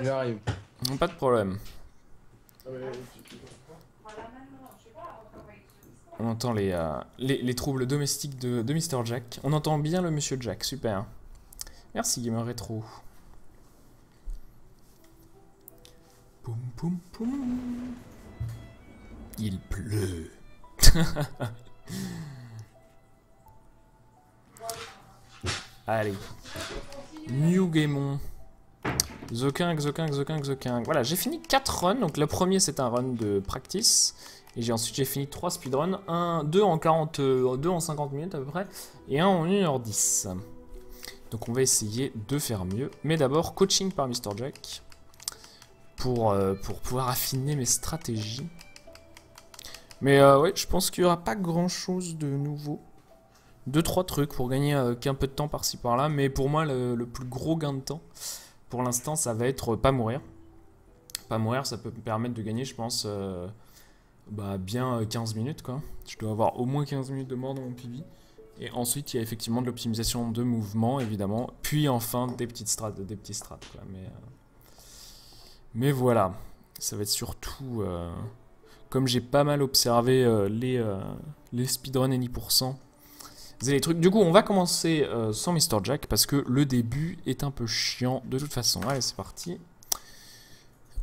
J'arrive. Pas de problème. On entend les troubles domestiques de Mr. Jack. On entend bien le Monsieur Jack, super. Merci Gamer Retro. Poum poum poum. Il pleut. Allez. New Gaemon. The King. Voilà, j'ai fini 4 runs. Donc le premier c'est un run de practice. Et ensuite j'ai fini 3 speedruns. 2 en 50 minutes à peu près. Et un en 1h10. Donc on va essayer de faire mieux. Mais d'abord, coaching par Mr. Jack. Pour pouvoir affiner mes stratégies. Mais ouais, je pense qu'il n'y aura pas grand chose de nouveau. 2-3 trucs pour gagner qu'un peu de temps par-ci par-là. Mais pour moi, le plus gros gain de temps, pour l'instant, ça va être pas mourir. Pas mourir, ça peut me permettre de gagner, je pense, bien 15 minutes, quoi. Je dois avoir au moins 15 minutes de mort dans mon PV. Et ensuite, il y a effectivement de l'optimisation de mouvement, évidemment. Puis enfin, des petits strats, quoi. Mais voilà, ça va être surtout... comme j'ai pas mal observé les speedruns Any%, c'est les trucs. Du coup, on va commencer sans Mr. Jack parce que le début est un peu chiant de toute façon. Allez, c'est parti.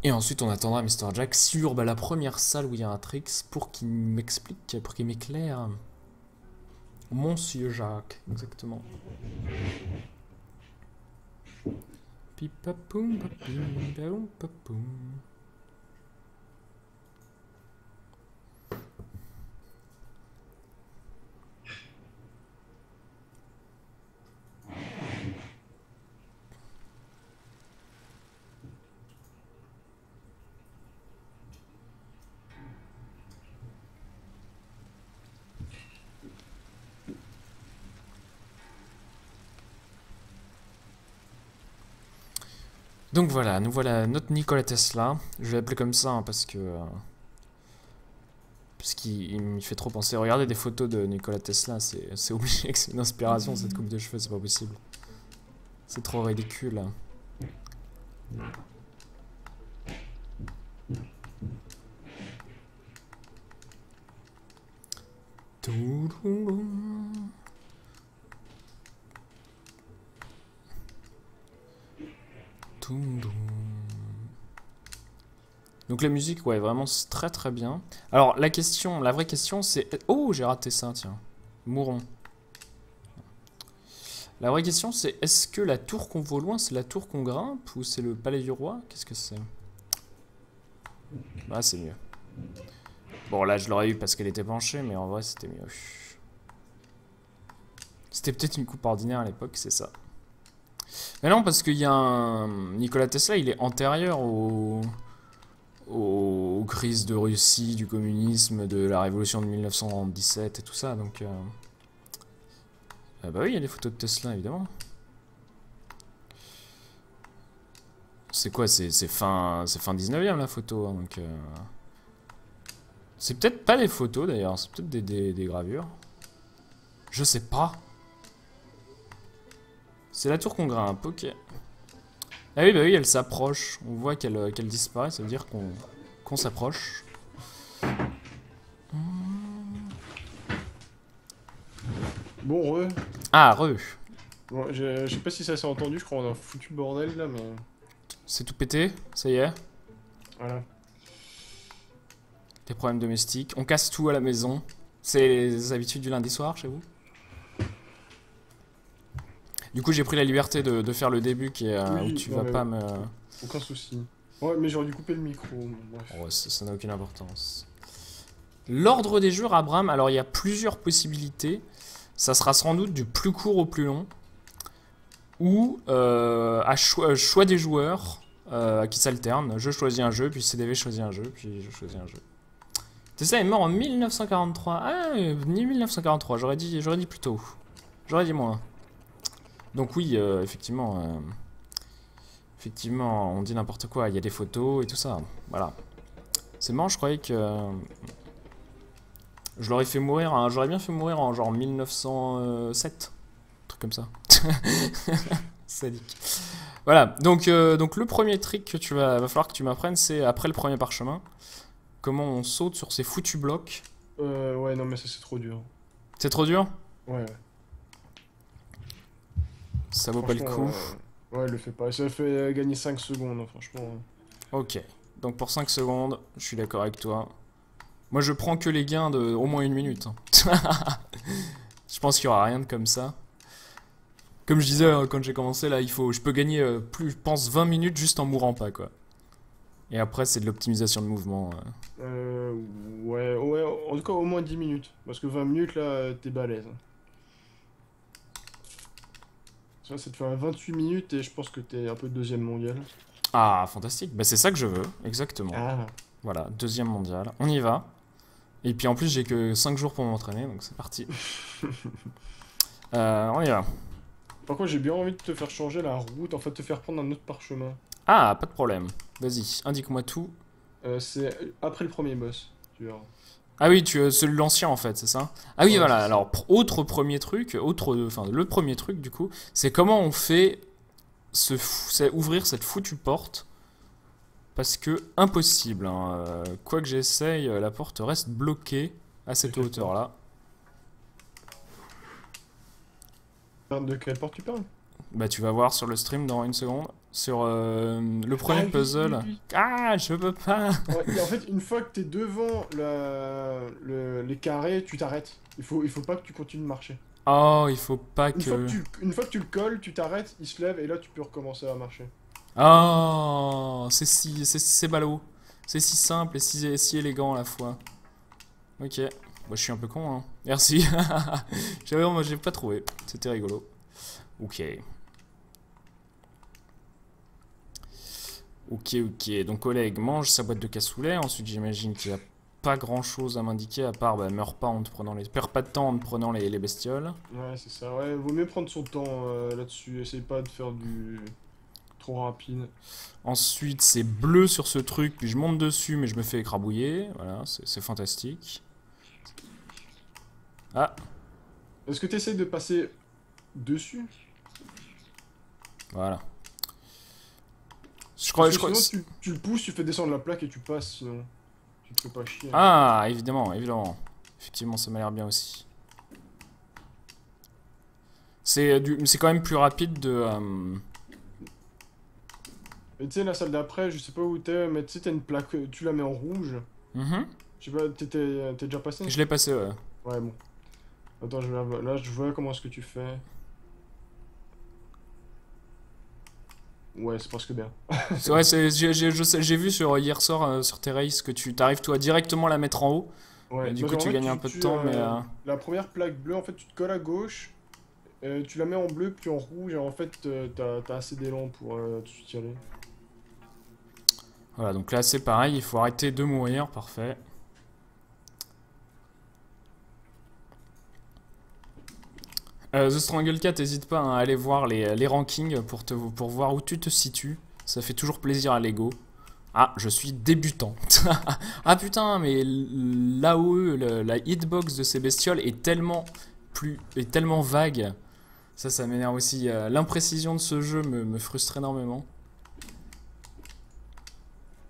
Et ensuite, on attendra Mr. Jack sur la première salle où il y a un tricks pour qu'il m'explique, pour qu'il m'éclaire. Monsieur Jacques, exactement. Pipapoum, papim, paoum, papoum. Donc voilà, nous voilà notre Nikola Tesla. Je vais l'appeler comme ça hein, parce qu'il me fait trop penser. Regardez des photos de Nikola Tesla, c'est obligé que c'est une inspiration cette coupe de cheveux, c'est pas possible. C'est trop ridicule. Donc la musique, ouais, vraiment très très bien. Alors la vraie question c'est... Oh, j'ai raté ça, tiens. Mourons. La vraie question c'est, est-ce que la tour qu'on voit au loin, c'est la tour qu'on grimpe ou c'est le palais du roi? Qu'est-ce que c'est? Ah, c'est mieux. Bon, là je l'aurais eu parce qu'elle était penchée, mais en vrai c'était mieux. C'était peut-être une coupe ordinaire à l'époque, c'est ça. Mais non, parce qu'il y a un... Nikola Tesla, il est antérieur aux crises de Russie, du communisme, de la révolution de 1917 et tout ça, donc... Ah bah oui, il y a des photos de Tesla, évidemment. C'est quoi? C'est fin 19e la photo, hein, donc... C'est peut-être pas des photos d'ailleurs, c'est peut-être des gravures. Je sais pas. C'est la tour qu'on grimpe, ok. Ah oui, bah oui, elle s'approche. On voit qu'elle disparaît, ça veut dire qu'on s'approche. Bon, Ah, re. Bon, je sais pas si ça s'est entendu, je crois qu'on a un foutu bordel là, mais... C'est tout pété, ça y est. Voilà. Des problèmes domestiques. On casse tout à la maison. C'est les habitudes du lundi soir chez vous? Du coup, j'ai pris la liberté de faire le début qui est Oui, où tu vas pas me... Aucun souci. Ouais, mais j'aurais dû couper le micro. Bref. Oh, ça n'a aucune importance. L'ordre des jeux, Abraham, alors il y a plusieurs possibilités. Ça sera sans doute du plus court au plus long. Ou choix des joueurs qui s'alternent. Je choisis un jeu, puis CDV choisit un jeu, puis je choisis un jeu. Tesla est mort en 1943. Ah, ni 1943, j'aurais dit plus tôt. J'aurais dit moins. Donc oui, effectivement, on dit n'importe quoi. Il y a des photos et tout ça. Voilà. C'est marrant, je croyais que... je l'aurais fait mourir, j'aurais bien fait mourir en genre 1907. Un truc comme ça. Sadique. Voilà, donc le premier trick que va falloir que tu m'apprennes, c'est après le premier parchemin, comment on saute sur ces foutus blocs. Ouais, non, mais ça c'est trop dur. C'est trop dur? Ouais. Ça vaut pas le Franchement, coup. ouais, le fais pas. Ça fait gagner 5 secondes, hein, franchement. Ok, donc pour 5 secondes, je suis d'accord avec toi. Moi je prends que les gains de au moins 1 minute. Je pense qu'il y aura rien de comme ça. Comme je disais quand j'ai commencé là, je peux gagner plus, je pense 20 minutes juste en mourant pas quoi. Et après c'est de l'optimisation de mouvement. Ouais, en tout cas au moins 10 minutes. Parce que 20 minutes là, t'es balèze, hein. Ça te fait 28 minutes et je pense que t'es un peu deuxième mondial. Ah fantastique, bah c'est ça que je veux, exactement. Ah. Voilà, deuxième mondial, on y va. Et puis en plus j'ai que 5 jours pour m'entraîner, donc c'est parti. On y va. Par contre, j'ai bien envie de te faire changer la route, en fait, te faire prendre un autre parchemin. Ah, pas de problème. Vas-y, indique-moi tout. C'est après le premier boss, tu verras. Ah oui, c'est l'ancien en fait, c'est ça? Ah oui, Ouais, voilà. c'est ça. Alors, autre premier truc, enfin, le premier truc du coup, c'est comment on fait c'est ouvrir cette foutue porte. Parce que impossible, hein. Quoi que j'essaye, la porte reste bloquée à cette hauteur-là. De quelle porte tu parles? Bah, tu vas voir sur le stream dans une seconde. Sur le premier oui, puzzle. oui. Ah, je peux pas. Ouais, et en fait, une fois que t'es devant les carrés, tu t'arrêtes. Il faut pas que tu continues de marcher. Oh, il faut pas Une fois que tu le colles, tu t'arrêtes, il se lève et là tu peux recommencer à marcher. Oh, c'est ballot. C'est si simple et si élégant à la fois. Ok. Bah, je suis un peu con, hein. Merci. Moi, j'ai pas trouvé. C'était rigolo. Ok. Ok. Donc, collègue mange sa boîte de cassoulet. Ensuite, j'imagine qu'il n'y a pas grand chose à m'indiquer à part bah, meurs pas en te prenant perds pas de temps en te prenant les bestioles. Ouais, c'est ça. Ouais, vaut mieux prendre son temps là-dessus. Essaye pas de faire du trop rapide. Ensuite, c'est bleu sur ce truc, puis je monte dessus, mais je me fais écrabouiller. Voilà, c'est fantastique. Ah, Est-ce que tu essayes de passer dessus? voilà. Parce que sinon, tu le pousses, tu fais descendre la plaque et tu passes, sinon. Tu te fais pas chier. Ah, évidemment. Effectivement, ça m'a l'air bien aussi. C'est quand même plus rapide de... Mais tu sais, la salle d'après, je sais pas où t'es, mais tu sais, t'as une plaque, tu la mets en rouge. Je sais pas, t'es déjà passé? Je l'ai passé, ouais. Ouais, bon. Attends, là, je vois comment est-ce que tu fais. Ouais, c'est presque bien. C'est vrai, j'ai vu hier soir sur tes races que tu t'arrives toi directement à la mettre en haut. Ouais, Et du parce coup, qu'en tu fait, gagnes un peu de temps, mais... La première plaque bleue, en fait, tu te colles à gauche, tu la mets en bleu, puis en rouge, et en fait, t'as assez d'élan pour tout de suite y aller. Voilà, donc là, c'est pareil, il faut arrêter de mourir, parfait. The Strangle Cat, n'hésite pas à aller voir les rankings pour voir où tu te situes. Ça fait toujours plaisir à l'ego. Ah, je suis débutant. Ah putain, mais l'AOE, la hitbox de ces bestioles est tellement vague. Ça m'énerve aussi. L'imprécision de ce jeu me frustre énormément.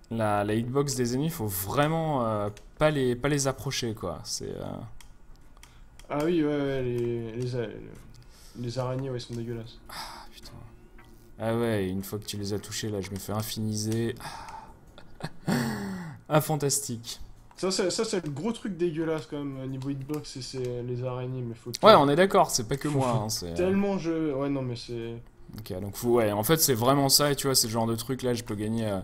La hitbox des ennemis, faut vraiment pas les approcher, quoi. C'est... Ah oui, ouais, les araignées, ouais, ils sont dégueulasses. Ah putain. Ah ouais, une fois que tu les as touchés, là, je me fais infiniser. Ah, fantastique. Ça c'est le gros truc dégueulasse quand même, niveau hitbox, c'est les araignées, mais faut... Ouais, on est d'accord, c'est pas que moi. Hein, c'est tellement je... Ouais, non, mais c'est... Ok, donc ouais, en fait, c'est vraiment ça, et tu vois, c'est le genre de truc, là, je peux gagner 1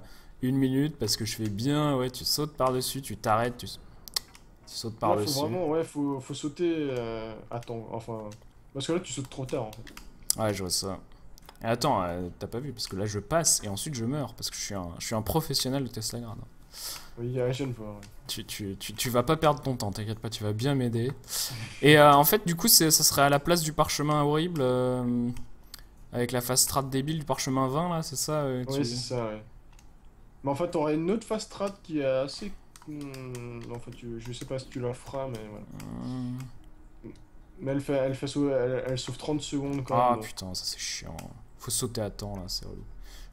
minute, parce que je fais bien, ouais, tu sautes par-dessus, tu t'arrêtes, tu sautes par-dessus. Faut vraiment, ouais, faut sauter à temps, enfin... Parce que là, tu sautes trop tard, en fait. Ouais, je vois ça. Et attends, t'as pas vu, parce que là, je passe, et ensuite, je meurs, parce que je suis un professionnel de Tesla Grade. Oui, il y a la chaîne fois, ouais. Tu vas pas perdre ton temps, t'inquiète pas, tu vas bien m'aider. Et en fait, du coup, ça serait à la place du parchemin horrible, avec la fast strat débile du parchemin 20, là, c'est ça Ouais, c'est ça, ouais. Mais en fait, t'aurais une autre fast strat qui est assez... En fait, je sais pas si tu la feras, mais voilà. Mais elle sauve 30 secondes quand même. Ah putain, ça c'est chiant. Faut sauter à temps là, c'est relou.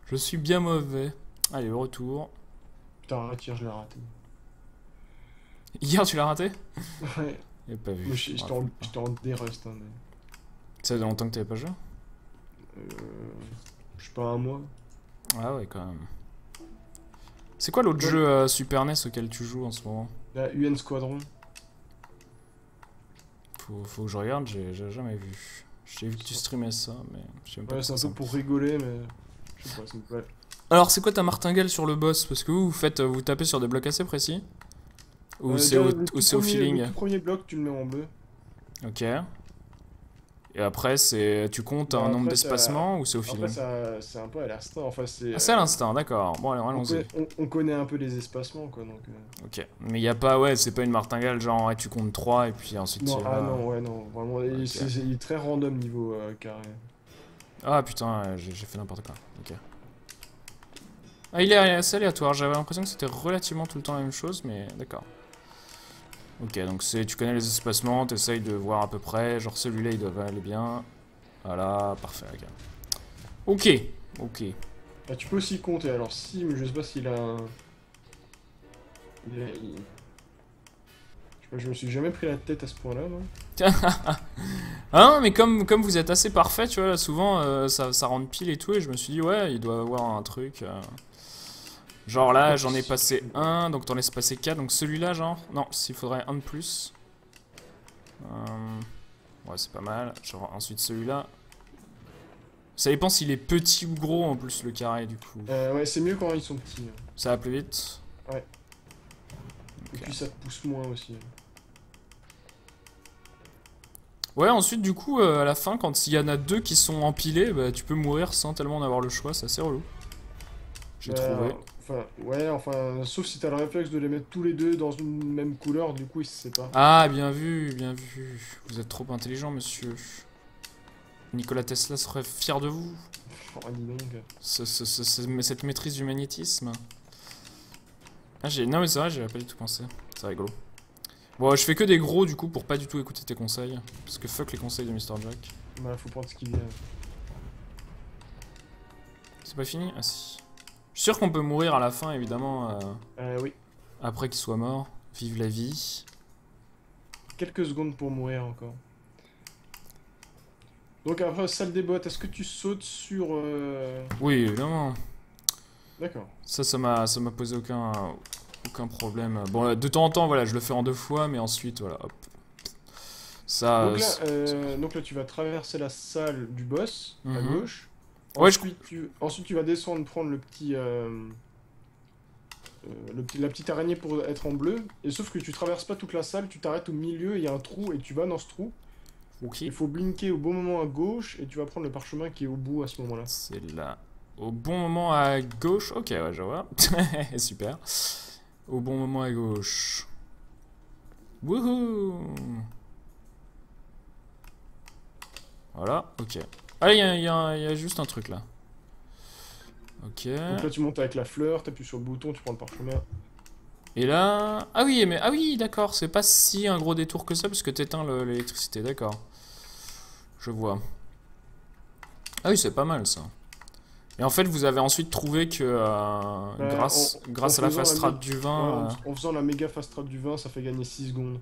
Je suis bien mauvais. Allez, le retour. Putain, arrête, hier, je l'ai raté. Hier, tu l'as raté? Ouais. J'ai pas vu. Moi, j'étais en dérust, hein, mais... Ça fait longtemps que t'avais pas joué? Je sais pas, un mois. Ah ouais, quand même. C'est quoi l'autre jeu Super NES auquel tu joues en ce moment? La UN Squadron. Faut que je regarde, j'ai jamais vu. J'ai vu que tu streamais ça, mais je sais même pas. Ouais, c'est un peu pour rigoler, mais... Je sais pas, ça me plaît. Alors, c'est quoi ta martingale sur le boss? Parce que vous tapez sur des blocs assez précis? Ou c'est au feeling? Le tout premier bloc, tu le mets en bleu. Ok. Et après, tu comptes un nombre d'espacements ou c'est au feeling? Après, c'est un peu à l'instinct. Enfin, c'est. Ah, c'est à l'instinct, d'accord. Bon, allez, allons-y. On connaît un peu les espacements, quoi. Donc, Ok. Mais y a pas, ouais, c'est pas une martingale genre ouais, tu comptes 3 et puis ensuite. non, non, ouais, non. Vraiment, okay. Il est très random niveau carré. Ah putain, j'ai fait n'importe quoi. Ok. Ah, il est assez aléatoire. J'avais l'impression que c'était relativement tout le temps la même chose, mais d'accord. Ok, donc tu connais les espacements, t'essayes de voir à peu près. Genre celui-là, il doit aller bien. Voilà, parfait, ok. Ok. Bah, tu peux aussi compter. Alors, si, mais je sais pas s'il a un. Je sais pas, je me suis jamais pris la tête à ce point-là, non? Ah non, mais comme vous êtes assez parfait, tu vois, souvent ça rentre pile et tout, et je me suis dit, ouais, il doit avoir un truc. Genre là, j'en ai passé un, donc t'en laisses passer 4, donc celui-là, genre. Non, s'il faudrait un de plus. Ouais, c'est pas mal. Genre, ensuite celui-là. Ça dépend s'il est petit ou gros en plus, le carré du coup. Ouais, c'est mieux quand ils sont petits. Ça va plus vite? Ouais. Okay. Et puis ça te pousse moins aussi. Ouais, ensuite, du coup, à la fin, quand il y en a deux qui sont empilés, bah, tu peux mourir sans tellement en avoir le choix, c'est assez relou. J'ai trouvé. Enfin, ouais, enfin, sauf si t'as le réflexe de les mettre tous les deux dans une même couleur, du coup ils se séparent. Ah, bien vu, bien vu. Vous êtes trop intelligent, monsieur. Nicolas Tesla serait fier de vous. Oh, dis donc. Cette maîtrise du magnétisme. Ah, non, mais c'est vrai, j'avais pas du tout pensé. C'est rigolo. Bon, je fais que des gros du coup pour pas du tout écouter tes conseils. Parce que fuck les conseils de Mr. Jack. Bah, faut prendre ce qui vient. C'est pas fini? Ah si. Je suis sûr qu'on peut mourir à la fin, évidemment. Oui. Après qu'il soit mort. Vive la vie. Quelques secondes pour mourir encore. Donc après, salle des bottes, est-ce que tu sautes sur... Oui, évidemment. D'accord. Ça m'a posé aucun problème. Bon, de temps en temps, voilà, je le fais en 2 fois, mais ensuite, voilà, hop. Ça... Donc là, tu vas traverser la salle du boss, à gauche. Ouais, ensuite, tu vas descendre, prendre le petit... la petite araignée pour être en bleu. Et sauf que tu traverses pas toute la salle, tu t'arrêtes au milieu, il y a un trou, et tu vas dans ce trou. Ok. Il faut blinker au bon moment à gauche, et tu vas prendre le parchemin qui est au bout à ce moment-là. C'est là. Au bon moment à gauche. Ok, ouais, je vois. Super. Au bon moment à gauche. Wouhou! Voilà, ok. Ah, il y a juste un truc là. Ok. Donc là, tu montes avec la fleur, t'appuies sur le bouton, tu prends le parchemin. Et là... Ah oui, mais ah oui, d'accord. C'est pas si un gros détour que ça, parce que t'éteins l'électricité, d'accord. Je vois. Ah oui, c'est pas mal ça. Et en fait, vous avez ensuite trouvé que grâce à la fast strat du vin... En faisant la méga fast strat du vin, ça fait gagner 6 secondes.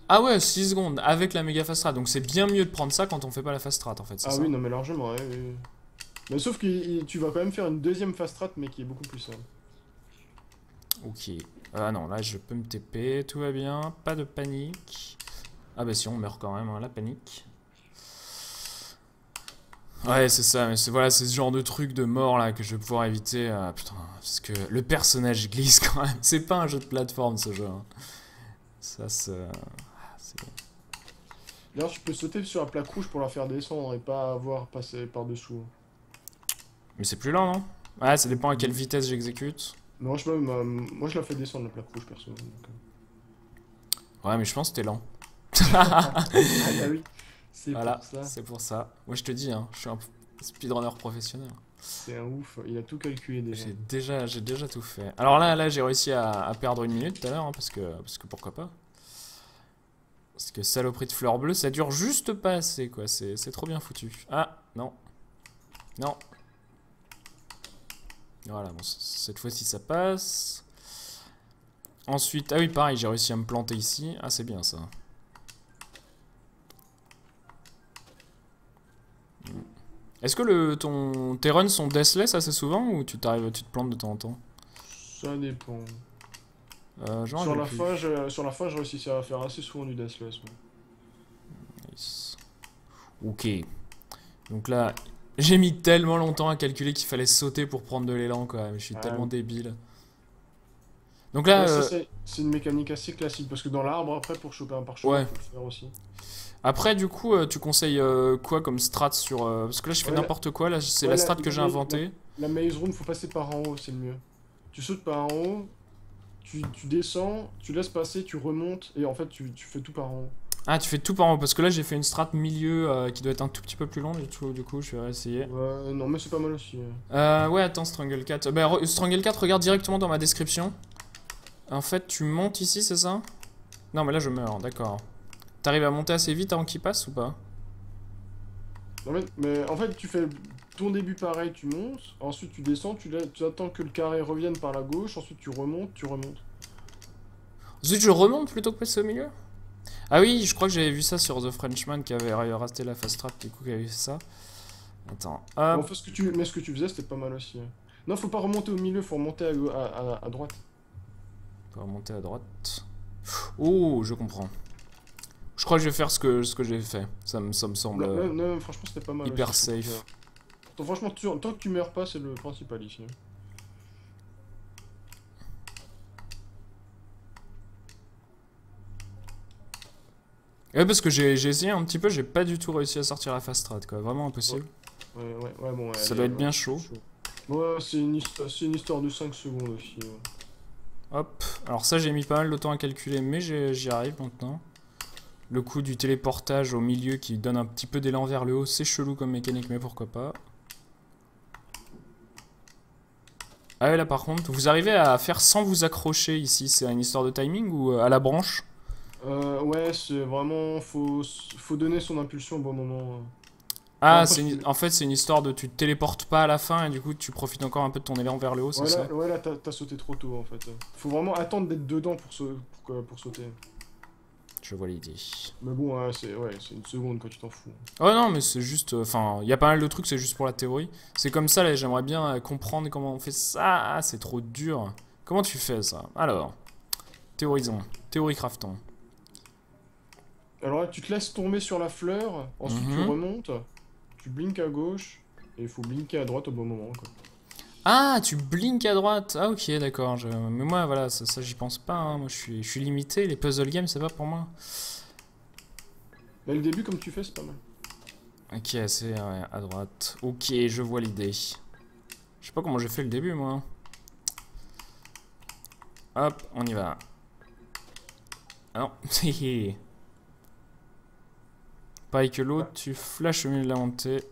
Ah ouais, 6 secondes avec la méga fast strat. Donc c'est bien mieux de prendre ça quand on fait pas la fast strat en fait, c'est ça? Ah oui, non mais largement, ouais. Mais sauf que tu vas quand même faire une deuxième fast strat, mais qui est beaucoup plus simple. Ok. Ah non, là je peux me TP, tout va bien, pas de panique. Ah bah si, on meurt quand même, hein, la panique. Ouais, c'est ça, mais voilà, c'est ce genre de truc de mort là que je vais pouvoir éviter. Putain, parce que le personnage glisse quand même. C'est pas un jeu de plateforme ce jeu. Hein. Ça, c'est. D'ailleurs, tu peux sauter sur la plaque rouge pour la faire descendre et pas avoir passé par-dessous. Mais c'est plus lent, non? Ouais, ça dépend à quelle vitesse j'exécute. Non, je sais pas, moi je la fais descendre la plaque rouge perso. Ouais, mais je pense que t'es lent. Ah bah oui. Voilà, c'est pour ça. Moi je te dis, hein, je suis un speedrunner professionnel. C'est un ouf, il a tout calculé déjà. J'ai déjà tout fait. Alors là j'ai réussi à perdre 1 minute tout à l'heure, hein, parce que pourquoi pas. Parce que saloperie de fleurs bleues, ça dure juste pas assez, quoi. C'est trop bien foutu. Ah, non. Non. Voilà, bon, cette fois-ci ça passe. Ensuite, ah oui, pareil, j'ai réussi à me planter ici. Ah, c'est bien ça. Est-ce que tes runs sont deathless assez souvent ou tu te plantes de temps en temps? Ça dépend. Genre, Sur la fin, je réussissais à faire assez souvent du deathless. Ouais. Nice. Ok. Donc là, j'ai mis tellement longtemps à calculer qu'il fallait sauter pour prendre de l'élan quand même. Je suis tellement débile. Donc là, ouais, c'est une mécanique assez classique parce que dans l'arbre, après, pour choper un parchemin, ouais. faut le faire aussi. Après, du coup, tu conseilles quoi comme strat sur... parce que là, je fais n'importe quoi. Là, c'est la strat que j'ai inventée. La maze room, faut passer par en haut, c'est le mieux. Tu sautes par en haut, tu descends, tu laisses passer, tu remontes, et en fait, tu fais tout par en haut. Ah, tu fais tout par en haut, parce que là, j'ai fait une strat milieu qui doit être un tout petit peu plus longue, du coup, je vais essayer. Ouais, non, mais c'est pas mal aussi. Ouais, attends, Strangle 4. Bah, Strangle 4, regarde directement dans ma description. En fait, tu montes ici, c'est ça? Non, mais là, je meurs, d'accord. T'arrives à monter assez vite avant qu'il passe ou pas? Mais en fait, tu fais ton début pareil, tu montes, ensuite tu descends, tu attends que le carré revienne par la gauche, ensuite tu remontes, Ensuite, je remonte plutôt que passer au milieu? Ah oui, je crois que j'avais vu ça sur The Frenchman qui avait raté la fast trap, du coup, qui avait fait ça. Attends, hop. Bon, ce que tu faisais, c'était pas mal aussi. Non, faut pas remonter au milieu, faut remonter à droite. Faut remonter à droite. Oh, je comprends. Je crois que je vais faire ce que j'ai fait. Ça me semble non, franchement, c'était pas mal hyper aussi, safe. Franchement, tant que tu meurs pas, c'est le principal ici. Ouais, parce que j'ai essayé un petit peu, j'ai pas du tout réussi à sortir la fast strat, quoi. Vraiment impossible. Ouais, bon, ouais, ça doit être bien chaud. Ouais, c'est une histoire de 5 secondes aussi. Ouais. Hop, alors ça j'ai mis pas mal de temps à calculer, mais j'y arrive maintenant. Le coup du téléportage au milieu qui donne un petit peu d'élan vers le haut, c'est chelou comme mécanique, mais pourquoi pas. Ah ouais, là par contre, vous arrivez à faire sans vous accrocher ici, c'est une histoire de timing ou à la branche? Ouais, c'est vraiment... Faut donner son impulsion au bon moment. Ah, en fait c'est une histoire de tu te téléportes pas à la fin et du coup tu profites encore un peu de ton élan vers le haut, c'est ça? Ouais, là t'as sauté trop tôt en fait. Faut vraiment attendre d'être dedans pour sauter. Je vois l'idée. Mais bon, c'est une seconde quand tu t'en fous. Oh non, mais c'est juste... Enfin, il y a pas mal de trucs, c'est juste pour la théorie. C'est comme ça, là, j'aimerais bien comprendre comment on fait ça. Ah, c'est trop dur. Comment tu fais ça? Alors, théorisons. Théorie craftons. Alors là, tu te laisses tomber sur la fleur, ensuite tu remontes, tu blinks à gauche, et il faut blinker à droite au bon moment, quoi. Ah, tu blinks à droite. Ah, ok, d'accord. Mais moi, voilà, ça j'y pense pas. Hein. Moi, je suis limité. Les puzzle games, c'est pas pour moi. Mais le début, comme tu fais, c'est pas mal. Ok, c'est ouais, à droite. Ok, je vois l'idée. Je sais pas comment j'ai fait le début, moi. Hop, on y va. Ah non, pareil que l'autre, tu flashes au milieu de la montée.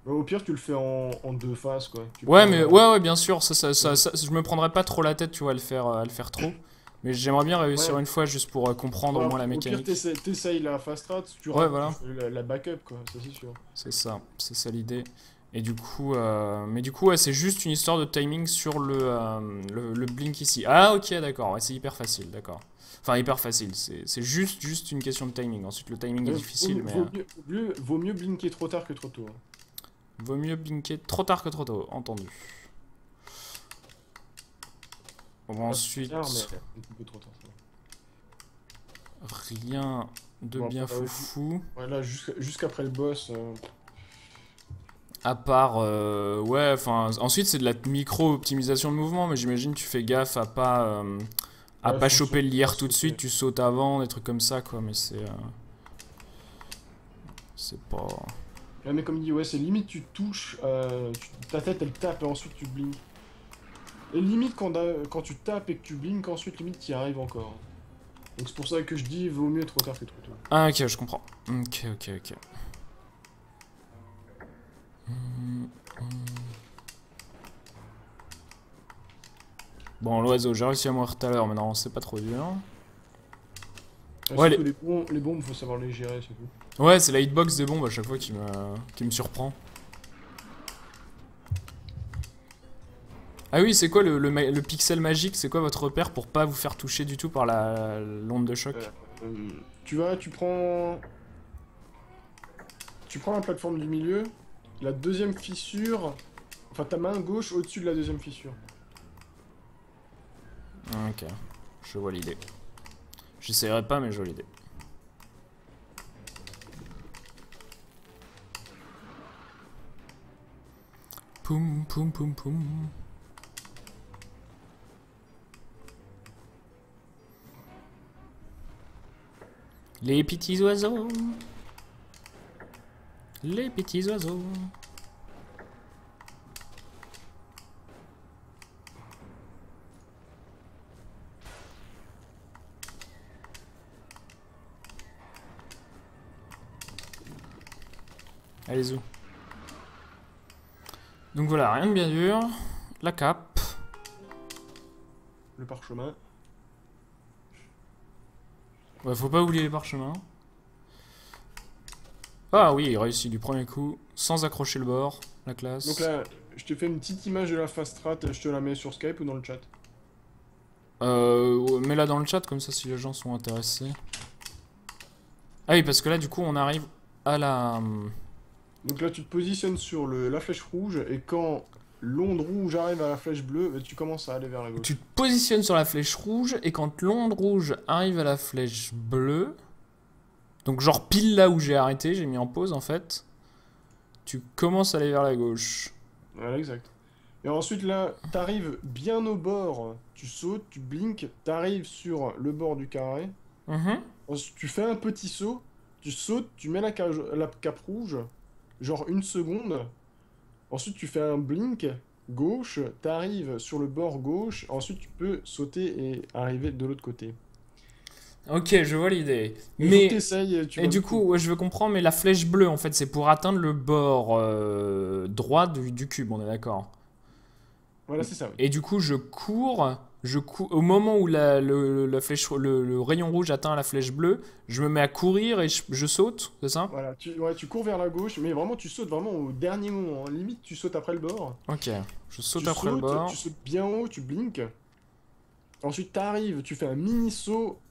Au pire, tu le fais en deux phases, quoi. Ouais, bien sûr, je me prendrais pas trop la tête, tu vois, à le faire trop. Mais j'aimerais bien réussir une fois juste pour comprendre au moins la mécanique. Au pire, t'essayes la fast strat, tu fais la backup, quoi, ça c'est sûr. C'est ça l'idée. Et du coup, ouais, c'est juste une histoire de timing sur le blink ici. Ah, ok, d'accord, ouais, c'est hyper facile, d'accord. Enfin, hyper facile, c'est juste une question de timing. Ensuite, le timing est difficile, mais... Vaut mieux blinker trop tard que trop tôt. Vaut mieux blinker trop tard que trop tôt, entendu. Bon, ensuite... Rien de bien foufou. Ouais, là, jusqu'après le boss... À part... ouais, enfin... Ensuite, c'est de la micro-optimisation de mouvement, mais j'imagine tu fais gaffe à pas... pas choper le lierre tout de suite, tu sautes avant, des trucs comme ça, quoi, mais c'est... c'est pas... Ouais, mais comme dit, ouais, c'est limite tu touches, ta tête elle tape et ensuite tu blinks. Et limite quand tu tapes et que tu blinks, ensuite limite tu y arrives encore. Donc c'est pour ça que je dis, vaut mieux trop tard que trop tôt. Ah ok, je comprends. Ok. Bon, l'oiseau, j'ai réussi à mourir tout à l'heure, mais non, c'est pas trop dur. Ouais, les bombes, faut savoir les gérer, c'est tout. Ouais, c'est la hitbox des bombes à chaque fois qui me surprend. Ah oui, c'est quoi le pixel magique? C'est quoi votre repère pour pas vous faire toucher du tout par l'onde de choc? Tu prends... Tu prends la plateforme du milieu, la deuxième fissure... Enfin, ta main gauche au-dessus de la deuxième fissure. Ok, je vois l'idée. J'essaierai pas, mais je vois l'idée. Poum, poum, poum, poum. Les petits oiseaux. Les petits oiseaux. Allez-y. Donc voilà, rien de bien dur. La cape. Le parchemin. Ouais, faut pas oublier les parchemins. Ah oui, il réussit du premier coup, sans accrocher le bord, la classe. Donc là, je te fais une petite image de la fast strat, je te la mets sur Skype ou dans le chat. Mets-la dans le chat, comme ça si les gens sont intéressés. Ah oui, parce que là, du coup, on arrive à la... Donc là, tu te positionnes sur la flèche rouge, et quand l'onde rouge arrive à la flèche bleue, tu commences à aller vers la gauche. Tu te positionnes sur la flèche rouge, et quand l'onde rouge arrive à la flèche bleue... Donc genre pile là où j'ai arrêté, j'ai mis en pause en fait. Tu commences à aller vers la gauche. Voilà, exact. Et ensuite là, t'arrives bien au bord, tu sautes, tu blinks, t'arrives sur le bord du carré. Ensuite, tu fais un petit saut, tu sautes, tu mets la cape rouge, genre 1 seconde. Ensuite, tu fais un blink gauche, t'arrives sur le bord gauche. Ensuite, tu peux sauter et arriver de l'autre côté. Ok, je vois l'idée. Mais et du coup, ouais, je veux comprendre, mais la flèche bleue, en fait, c'est pour atteindre le bord droit du cube, on est d'accord? Voilà, c'est ça. Oui. Et du coup, je cours au moment où la flèche, le rayon rouge atteint la flèche bleue, je me mets à courir et je saute, c'est ça? Voilà, tu cours vers la gauche, mais vraiment, tu sautes vraiment au dernier moment. En limite, tu sautes après le bord. Ok, je saute après le bord. Tu sautes bien haut, tu blinks. Ensuite, t'arrives, tu fais un mini saut.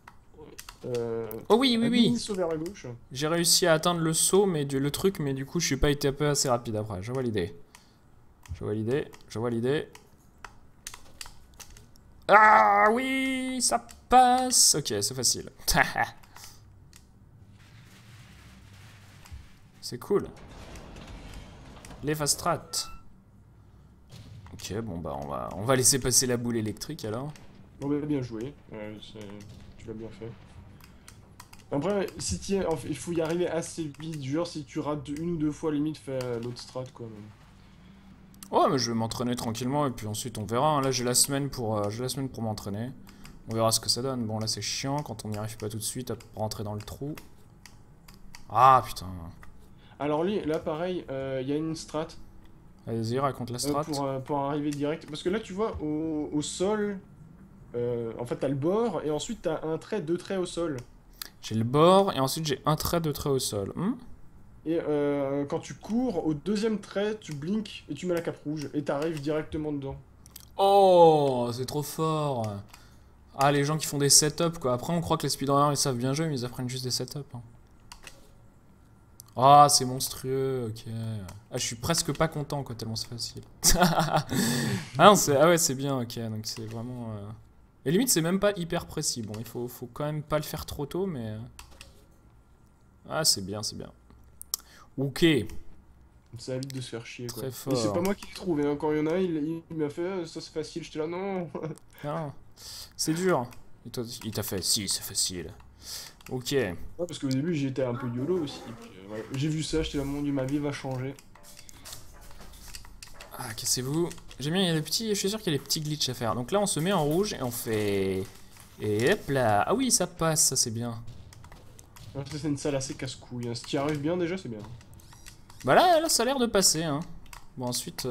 Oh oui, oui, oui. Mini saut vers la gauche. J'ai réussi à atteindre le saut, mais le truc, mais du coup, je suis pas été un peu assez rapide après. Je vois l'idée. Je vois l'idée. Je vois l'idée. Ah oui, ça passe. Ok, c'est facile. C'est cool. Les fast strat. Ok, bon bah on va laisser passer la boule électrique alors. On va bien joué. Tu l'as bien fait. Après, si il faut y arriver assez vite. Genre, si tu rates 1 ou 2 fois, limite, fais l'autre strat quoi. Ouais, mais je vais m'entraîner tranquillement et puis ensuite on verra. Hein. Là, j'ai la semaine pour m'entraîner. On verra ce que ça donne. Bon, là, c'est chiant quand on n'y arrive pas tout de suite à rentrer dans le trou. Ah putain. Alors, là, pareil, il y a une strat. Vas-y, raconte la strat. Pour arriver direct. Parce que là, tu vois, au sol, en fait, t'as le bord et ensuite t'as un trait, 2 traits au sol. J'ai le bord et ensuite j'ai un trait, 2 traits au sol. Et quand tu cours, au deuxième trait, tu blinks et tu mets la cape rouge et t'arrives directement dedans. Oh, c'est trop fort. Ah, les gens qui font des setups quoi. Après, on croit que les speedrunners ils savent bien jouer, mais ils apprennent juste des setups. Hein. Ah, c'est monstrueux, ok. Ah, je suis presque pas content quoi, tellement c'est facile. Ah non, ah ouais, c'est bien, ok. Donc c'est vraiment... Et limite, c'est même pas hyper précis. Bon, il faut quand même pas le faire trop tôt, mais... Ah, c'est bien, c'est bien. Ok. Ça évite de se faire chier quoi. Très fort. Et c'est pas moi qui l'ai trouvé, hein. Quand il y en a, il m'a fait ça c'est facile, j'étais là non. Non, c'est dur. Et toi, il t'a fait si, c'est facile. Ok. Ouais, parce qu'au début j'étais un peu YOLO aussi. Ouais. J'ai vu ça, j'étais là, mon dieu, ma vie va changer. Ah, cassez-vous. J'aime bien, il y a des petits. Je suis sûr qu'il y a des petits glitches à faire. Donc là, on se met en rouge et on fait. Et hop là. Ah oui, ça passe, ça c'est bien. Ouais, c'est une salle assez casse-couille. Hein. Si tu y arrives bien déjà, c'est bien. Bah là, ça a l'air de passer. Hein. Bon, ensuite.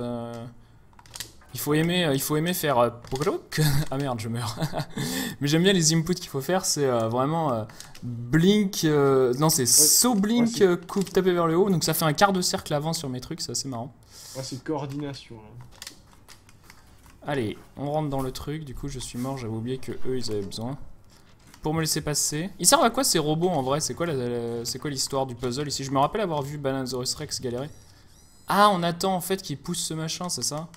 Il faut aimer faire. Ah merde, je meurs. Mais j'aime bien les inputs qu'il faut faire. C'est vraiment. Blink. Non, c'est saut, blink, coupe, taper vers le haut. Donc ça fait un quart de cercle avant sur mes trucs. C'est assez marrant. Ouais, c'est coordination. Hein. Allez, on rentre dans le truc. Du coup, je suis mort. J'avais oublié que eux, ils avaient besoin. Pour me laisser passer. Ils servent à quoi ces robots en vrai? C'est quoi l'histoire du puzzle ici? Je me rappelle avoir vu Bananzaurus Rex galérer. Ah, on attend en fait qu'il pousse ce machin, c'est ça?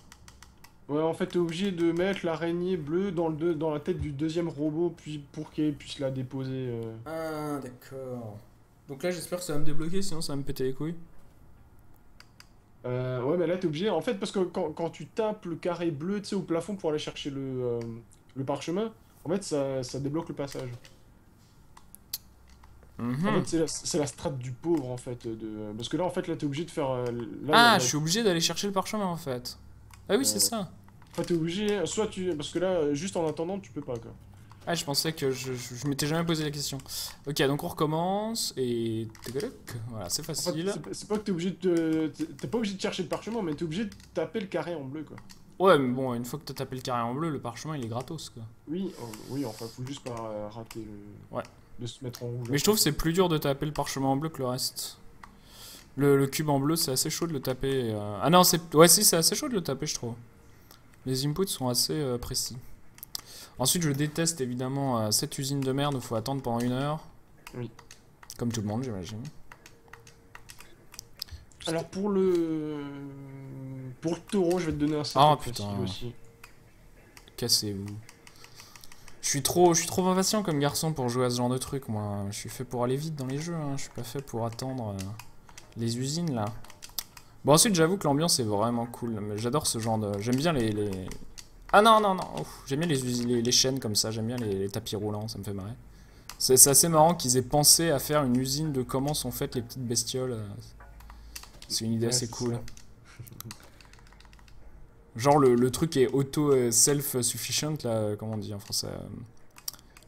Ouais, en fait, t'es obligé de mettre l'araignée bleue dans la tête du deuxième robot puis pour qu'il puisse la déposer. Ah, d'accord. Donc là, j'espère que ça va me débloquer, sinon ça va me péter les couilles. Ouais, mais là, t'es obligé. En fait, parce que quand tu tapes le carré bleu, tu sais, au plafond pour aller chercher le parchemin, en fait, ça débloque le passage. En Mhm. fait, c'est la strate du pauvre, en fait. Parce que là, en fait, là, t'es obligé de faire. Ah, je suis obligé d'aller chercher le parchemin en fait. Ah oui, c'est Euh, ça. Enfin, t'es obligé. Soit tu. Parce que là, juste en attendant, tu peux pas, quoi. Ah, je pensais que je m'étais jamais posé la question. Ok, donc on recommence et... Voilà, c'est En fait, facile. c'est pas que t'es obligé t'es pas obligé de chercher le parchemin, mais t'es obligé de taper le carré en bleu, quoi. Ouais, mais bon, une fois que t'as tapé le carré en bleu, le parchemin il est gratos quoi. Oui, oui, enfin, faut juste pas rater Ouais. de se mettre en rouge. Mais je trouve que c'est plus dur de taper le parchemin en bleu que le reste. Le cube en bleu, c'est assez chaud de le taper. Ah non, c'est... Ouais, si, c'est assez chaud de le taper, je trouve. Les inputs sont assez précis. Ensuite, je déteste évidemment cette usine de merde où il faut attendre pendant 1 heure. Oui. Comme tout le monde, j'imagine. Alors pour le taureau, je vais te donner un Ah setup putain, facile aussi. cassez-vous. Je suis trop impatient comme garçon pour jouer à ce genre de truc, moi. Je suis fait pour aller vite dans les jeux, hein. Je suis pas fait pour attendre les usines, là. Bon, ensuite, j'avoue que l'ambiance est vraiment cool. Mais j'adore ce genre de... J'aime bien les... Ah non, non, non. Ouf. J'aime bien les chaînes comme ça. J'aime bien les tapis roulants, ça me fait marrer. C'est assez marrant qu'ils aient pensé à faire une usine de comment sont faites les petites bestioles. C'est une idée Ouais, assez c'est cool. ça. Genre le truc est auto self-sufficient, là, comment on dit en français?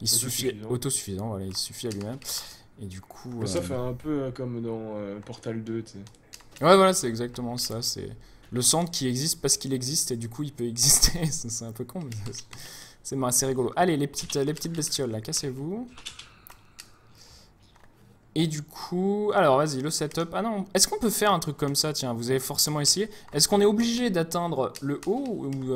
Il suffit... Autosuffisant. Autosuffisant, voilà, il suffit à lui-même. Et du coup... Mais ça fait un peu comme dans Portal 2, tu sais. Ouais, voilà, c'est exactement ça. C'est le centre qui existe parce qu'il existe et du coup il peut exister. C'est un peu con, mais c'est assez rigolo. Allez, les petites bestioles là, cassez-vous. Et du coup, alors vas-y, le setup. Ah non, est-ce qu'on peut faire un truc comme ça? Tiens, vous avez forcément essayé. Est-ce qu'on est obligé d'atteindre le haut ou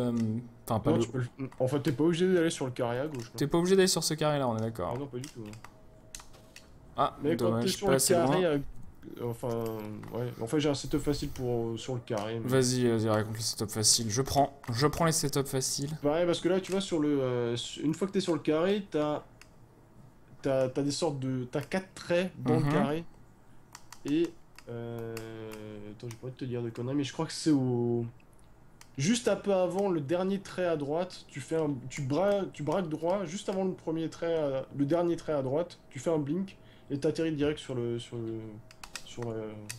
enfin pas Non, le tu haut. peux En fait, t'es pas obligé d'aller sur le carré à gauche, quoi. T'es pas obligé d'aller sur ce carré là, on est Ah d'accord. non, pas du tout. Hein. Ah, Mais quand t'es dommage, sur pas le assez loin. carré, enfin, ouais. Enfin, j'ai un setup facile sur le carré. Mais... Vas-y, raconte les setups faciles. Je prends les setups faciles. Pareil, parce que là, tu vois, une fois que t'es sur le carré, t'as des sortes de... T'as 4 traits dans le Mhm. carré. Et... Attends, j'ai pas envie de te dire de conneries, mais je crois que c'est au... Juste un peu avant le dernier trait à droite, tu braques droit, juste avant le dernier trait à droite, tu fais un blink, et t'atterris direct sur le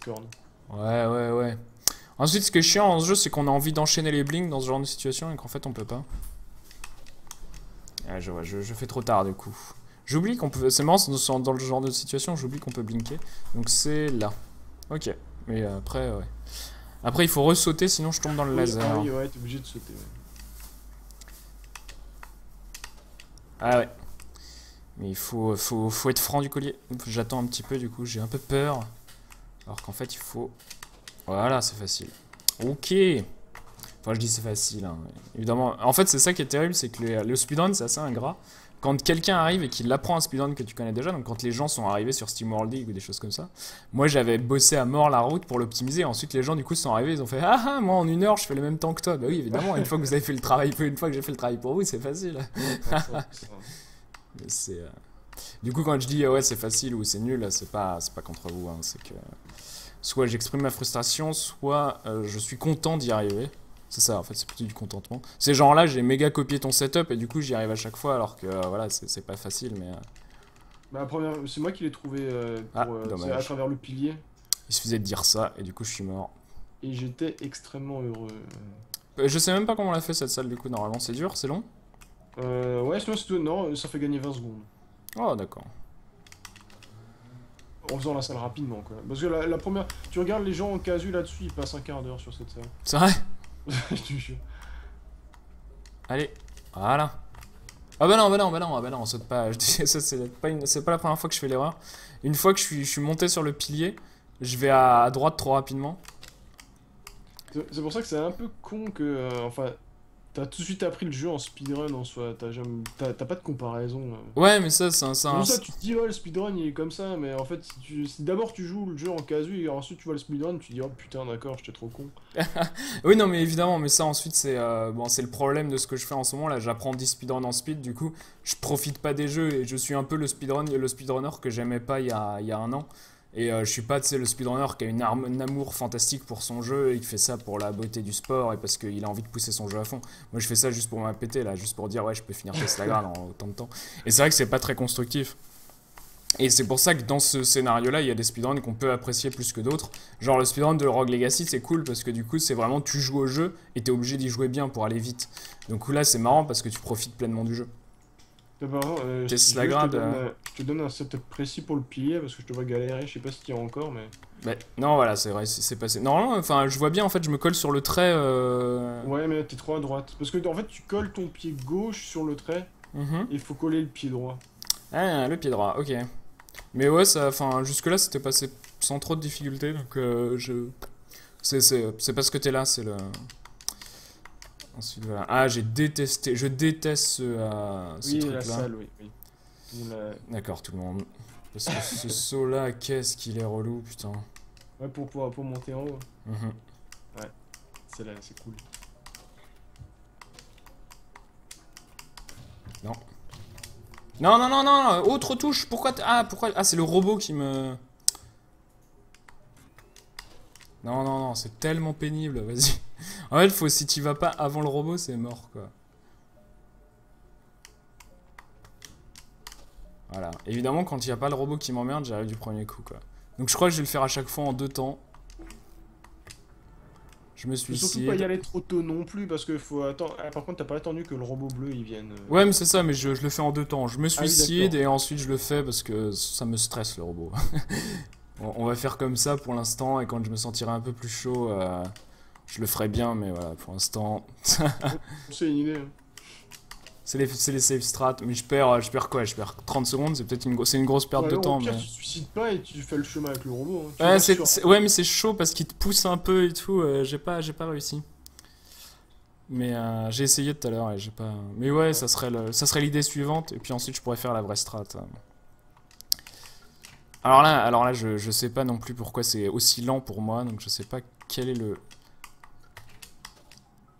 corne. Ouais. Ensuite, ce qui est chiant dans ce jeu, c'est qu'on a envie d'enchaîner les blinks dans ce genre de situation et qu'en fait, on peut pas. Ah, je vois, je fais trop tard du coup. J'oublie qu'on peut. C'est marrant, dans le genre de situation, j'oublie qu'on peut blinker. Donc c'est là. Ok. Mais après, ouais. Après, il faut ressauter, sinon je tombe dans le Oui, laser. ah oui, ouais, t'es obligé de sauter. Ouais. Ah ouais. Mais faut être franc du collier. J'attends un petit peu, du coup, j'ai un peu peur. Alors qu'en fait, il faut. Voilà, c'est facile. Ok. Enfin, je dis c'est facile, hein. Évidemment. En fait, c'est ça qui est terrible, c'est que le speedrun, c'est assez ingrat. Quand quelqu'un arrive et qu'il apprend un speedrun que tu connais déjà, donc quand les gens sont arrivés sur SteamWorld League ou des choses comme ça, moi j'avais bossé à mort la route pour l'optimiser. Ensuite, les gens du coup sont arrivés, ils ont fait ah ah, moi en 1 heure je fais le même temps que toi. Bah oui, évidemment, une fois que vous avez fait le travail, une fois que j'ai fait le travail pour vous, c'est facile. Ouais, ça. Mais c'est. Du coup, quand je dis ouais, c'est facile ou c'est nul, c'est pas contre vous, hein, c'est que. Soit j'exprime ma frustration, soit je suis content d'y arriver. C'est ça, en fait, c'est plutôt du contentement. Ces gens-là, j'ai méga copié ton setup et du coup, j'y arrive à chaque fois alors que voilà, c'est pas facile, mais. Bah, la première, c'est moi qui l'ai trouvé Ah, c'est à dommage. travers le pilier, Il suffisait de dire ça et du coup, je suis mort. et j'étais extrêmement heureux. Je sais même pas comment on l'a fait cette salle du coup, normalement, c'est dur, c'est long. Ouais, non, ça fait gagner 20 secondes. Oh, d'accord. En faisant la salle rapidement, quoi. Parce que la première... Tu regardes les gens en casu là-dessus, ils passent un quart d'heure sur cette salle. C'est vrai? Je te jure. Allez, voilà. Ah bah non, on saute pas. Je dis, ça, c'est pas la première fois que je fais l'erreur. Une fois que je suis monté sur le pilier, je vais à droite trop rapidement. C'est pour ça que c'est un peu con que... enfin... T'as tout de suite appris le jeu en speedrun en soi, t'as pas de comparaison. Ouais, mais ça, c'est Pour ça, tu te dis, ouais, le speedrun il est comme ça, mais en fait, si d'abord tu joues le jeu en casu et ensuite tu vois le speedrun, tu te dis, oh putain, d'accord, j'étais trop con. Oui, non, mais évidemment, mais ça ensuite, c'est bon, c'est le problème de ce que je fais en ce moment là. J'apprends 10 speedruns en speed, du coup, je profite pas des jeux et je suis un peu le speedrunner que j'aimais pas il y a un an. Et je suis pas, tu sais, le speedrunner qui a un amour fantastique pour son jeu et qui fait ça pour la beauté du sport et parce qu'il a envie de pousser son jeu à fond. Moi, je fais ça juste pour m'appéter là, juste pour dire, ouais, je peux finir Teslagrad en autant de temps. Et c'est vrai que c'est pas très constructif. Et c'est pour ça que dans ce scénario-là, il y a des speedruns qu'on peut apprécier plus que d'autres. Genre le speedrun de Rogue Legacy, c'est cool parce que du coup, c'est vraiment tu joues au jeu et t'es obligé d'y jouer bien pour aller vite. Donc là, c'est marrant parce que tu profites pleinement du jeu. Teslagrad, Teslagrad. je te donne un setup précis pour le pilier parce que je te vois galérer, je sais pas si tu y a encore, mais. Non, voilà, c'est vrai, c'est passé. Normalement, enfin, je vois bien, en fait, je me colle sur le trait. Ouais, mais t'es trop à droite. Parce que en fait, tu colles ton pied gauche sur le trait Mhm. et il faut coller le pied droit. Ah, le pied droit, ok. Mais ouais, ça, enfin, jusque-là, c'était passé sans trop de difficultés, donc je. C'est parce que t'es là, c'est le. Ensuite, voilà. Ah, je déteste ce Oui, truc-là. la salle, oui. Oui. D'accord, tout le monde. Parce que ce saut-là, qu'est-ce qu'il est relou, putain. Ouais, pour monter en haut. Mhm. C'est là, c'est cool. Non. Non, non, non, non, autre touche. Pourquoi Ah, c'est le robot qui me. Non, non, non, c'est tellement pénible, vas-y. En fait, si t'y vas pas avant le robot, c'est mort, quoi. Voilà. Évidemment, quand il n'y a pas le robot qui m'emmerde, j'arrive du premier coup, quoi. Donc je crois que je vais le faire à chaque fois en 2 temps. Je me Faut surtout pas y suicide. aller trop tôt non plus parce que faut attendre. Ah, par contre, t'as pas attendu que le robot bleu il vienne. Ouais, mais c'est ça, mais je le fais en 2 temps. Je me Ah oui, suicide d'accord. et ensuite je le fais parce que ça me stresse, le robot. On va faire comme ça pour l'instant et quand je me sentirai un peu plus chaud, je le ferai bien, mais voilà, pour l'instant, C'est une idée. Hein. c'est les safe strats. Mais je perds quoi? Je perds 30 secondes, c'est peut-être une grosse perte Ouais, de alors, au temps, pire, mais. tu te suicides pas et tu fais le chemin avec le robot. Hein. Tu Ouais, restes sur- ouais, mais c'est chaud parce qu'il te pousse un peu et tout. J'ai pas réussi. Mais j'ai essayé tout à l'heure et j'ai pas. Mais ouais, Ouais. ça serait l'idée suivante. Et puis ensuite, je pourrais faire la vraie strat. Alors là, je sais pas non plus pourquoi c'est aussi lent pour moi. Donc je sais pas quel est le.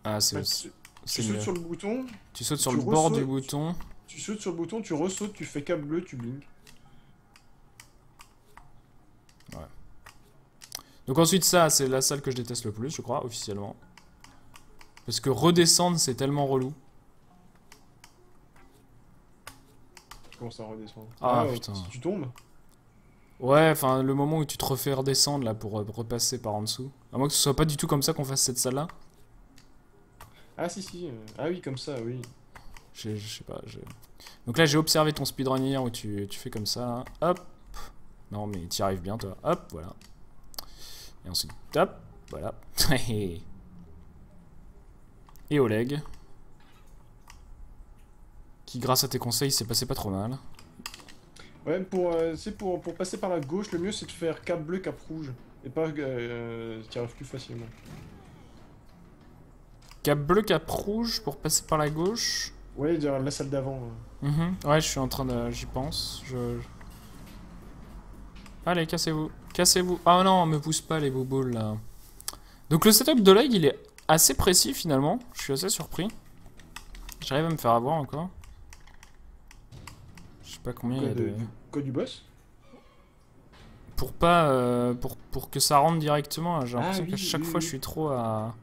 Ah, Ouais, c'est tu mieux. sautes sur le bouton, Tu sautes sur tu le bord du ressautes, bouton. tu sautes sur le bouton, tu ressautes, tu fais câble bleu, tu blinks. Donc ensuite, ça, c'est la salle que je déteste le plus, je crois, officiellement. Parce que redescendre, c'est tellement relou. Tu commences à redescendre. Ah, putain. Si tu tombes. Ouais, enfin, le moment où tu te refais redescendre là pour repasser par en dessous. À moins que ce soit pas du tout comme ça qu'on fasse cette salle-là. Ah si si. Ah oui, comme ça, oui. Je sais pas. Donc là, j'ai observé ton speedrunner où tu fais comme ça. Là. Hop. Non, mais t'y arrives bien, toi. Hop, voilà. Et ensuite, hop, voilà. Et Oleg. Qui, grâce à tes conseils, s'est passé pas trop mal. Ouais, pour passer par la gauche, le mieux c'est de faire cap bleu, cap rouge. Et pas. Tu arrives plus facilement. Cap bleu, cap rouge pour passer par la gauche. Ouais, dire la salle d'avant. Ouais, je suis en train de. J'y pense. Allez, cassez-vous. Cassez-vous. Ah non, me pousse pas les bobos là. Donc le setup de Leg, il est assez précis finalement. Je suis assez surpris. J'arrive à me faire avoir encore. Je sais pas combien il y a de. Quoi du boss? Pour pas. Pour que ça rentre directement, j'ai l'impression oui, qu'à chaque fois je suis trop à.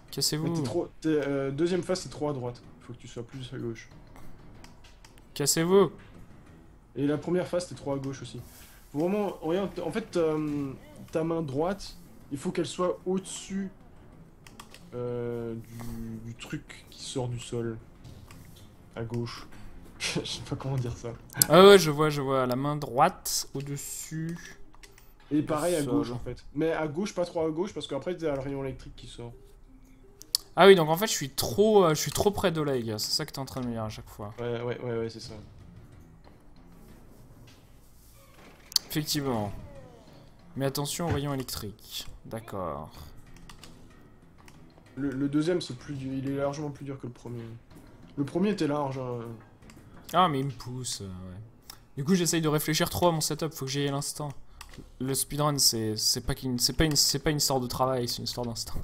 Mais Cassez-vous. deuxième phase, c'est trop à droite. Faut que tu sois plus à gauche. Cassez-vous. Et la première phase, t'es trop à gauche aussi. Faut vraiment. Regarde, en fait, ta main droite, il faut qu'elle soit au-dessus du truc qui sort du sol. À gauche. Je sais pas comment dire ça. Ah ouais, je vois. La main droite au-dessus. Et pareil à sol. gauche en fait. Mais à gauche, pas trop à gauche, parce qu'après, t'as le rayon électrique qui sort. Ah oui, donc en fait, je suis trop près de Leg. C'est ça que t'es en train de me dire à chaque fois. Ouais, c'est ça. Effectivement. Mais attention au rayon électrique. D'accord. Le deuxième, c'est plus dur. Il est largement plus dur que le premier. Le premier était large. Hein. Ah, mais il me pousse. Ouais. Du coup, j'essaye de réfléchir trop à mon setup. Faut que j'y aille à l'instant. Le speedrun, c'est pas une histoire de travail, c'est une histoire d'instant.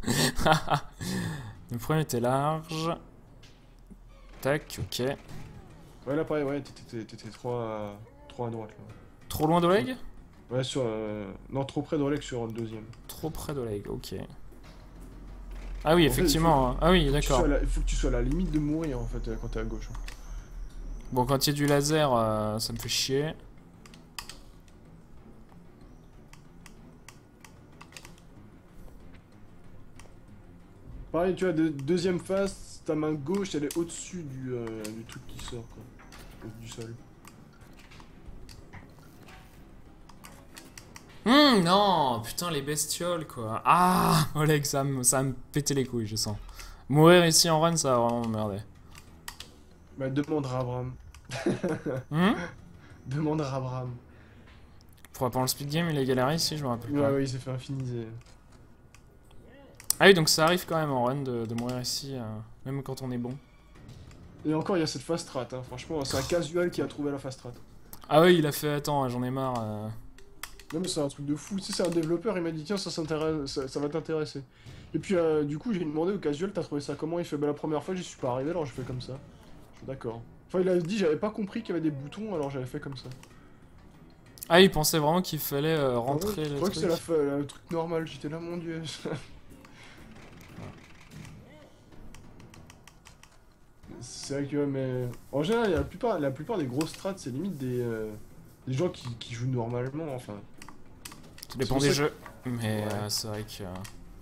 Le premier était large. Tac, ok. Ouais, là, pareil, ouais, t'étais trop à droite, là. Trop loin d'Oleg? Ouais, sur... Non, trop près d'Oleg sur le deuxième. Trop près d'Oleg, ok. Ah oui, En fait, effectivement. Ah oui, d'accord. Il faut que tu sois à la limite de mourir, en fait, quand t'es à gauche. Hein. Bon, quand il y a du laser, ça me fait chier. Pareil, tu vois, deuxième phase, ta main gauche, elle est au-dessus du truc qui sort, quoi. Du sol. Non, putain, les bestioles, quoi. Ah, Oleg, ça va me péter les couilles, je sens. Mourir ici en run, ça va vraiment m'emmerder. Bah, demande à Abraham. Demande à Abraham. Pourquoi pendant le speed game, il a galéré ici, je me rappelle pas. Ouais, il s'est fait infiniser. Ah oui, donc ça arrive quand même en run de mourir ici, même quand on est bon. Et encore, il y a cette fast strat, hein. Franchement, c'est un casual qui a trouvé la fast strat. Ah oui, il a fait, attends, j'en ai marre. Non mais c'est un truc de fou, tu sais, c'est un développeur, il m'a dit tiens ça va t'intéresser. Et puis du coup j'ai demandé au casual t'as trouvé ça comment, il fait bah la première fois j'y suis pas arrivé alors je fais comme ça. Je suis d'accord. Enfin il a dit j'avais pas compris qu'il y avait des boutons alors j'avais fait comme ça. Ah il pensait vraiment qu'il fallait rentrer je le crois truc. que c'est le truc normal, j'étais là mon dieu. C'est vrai que mais en général la plupart des grosses strats c'est limite des gens qui jouent normalement enfin. Ça dépend des jeux, mais ouais. c'est vrai que...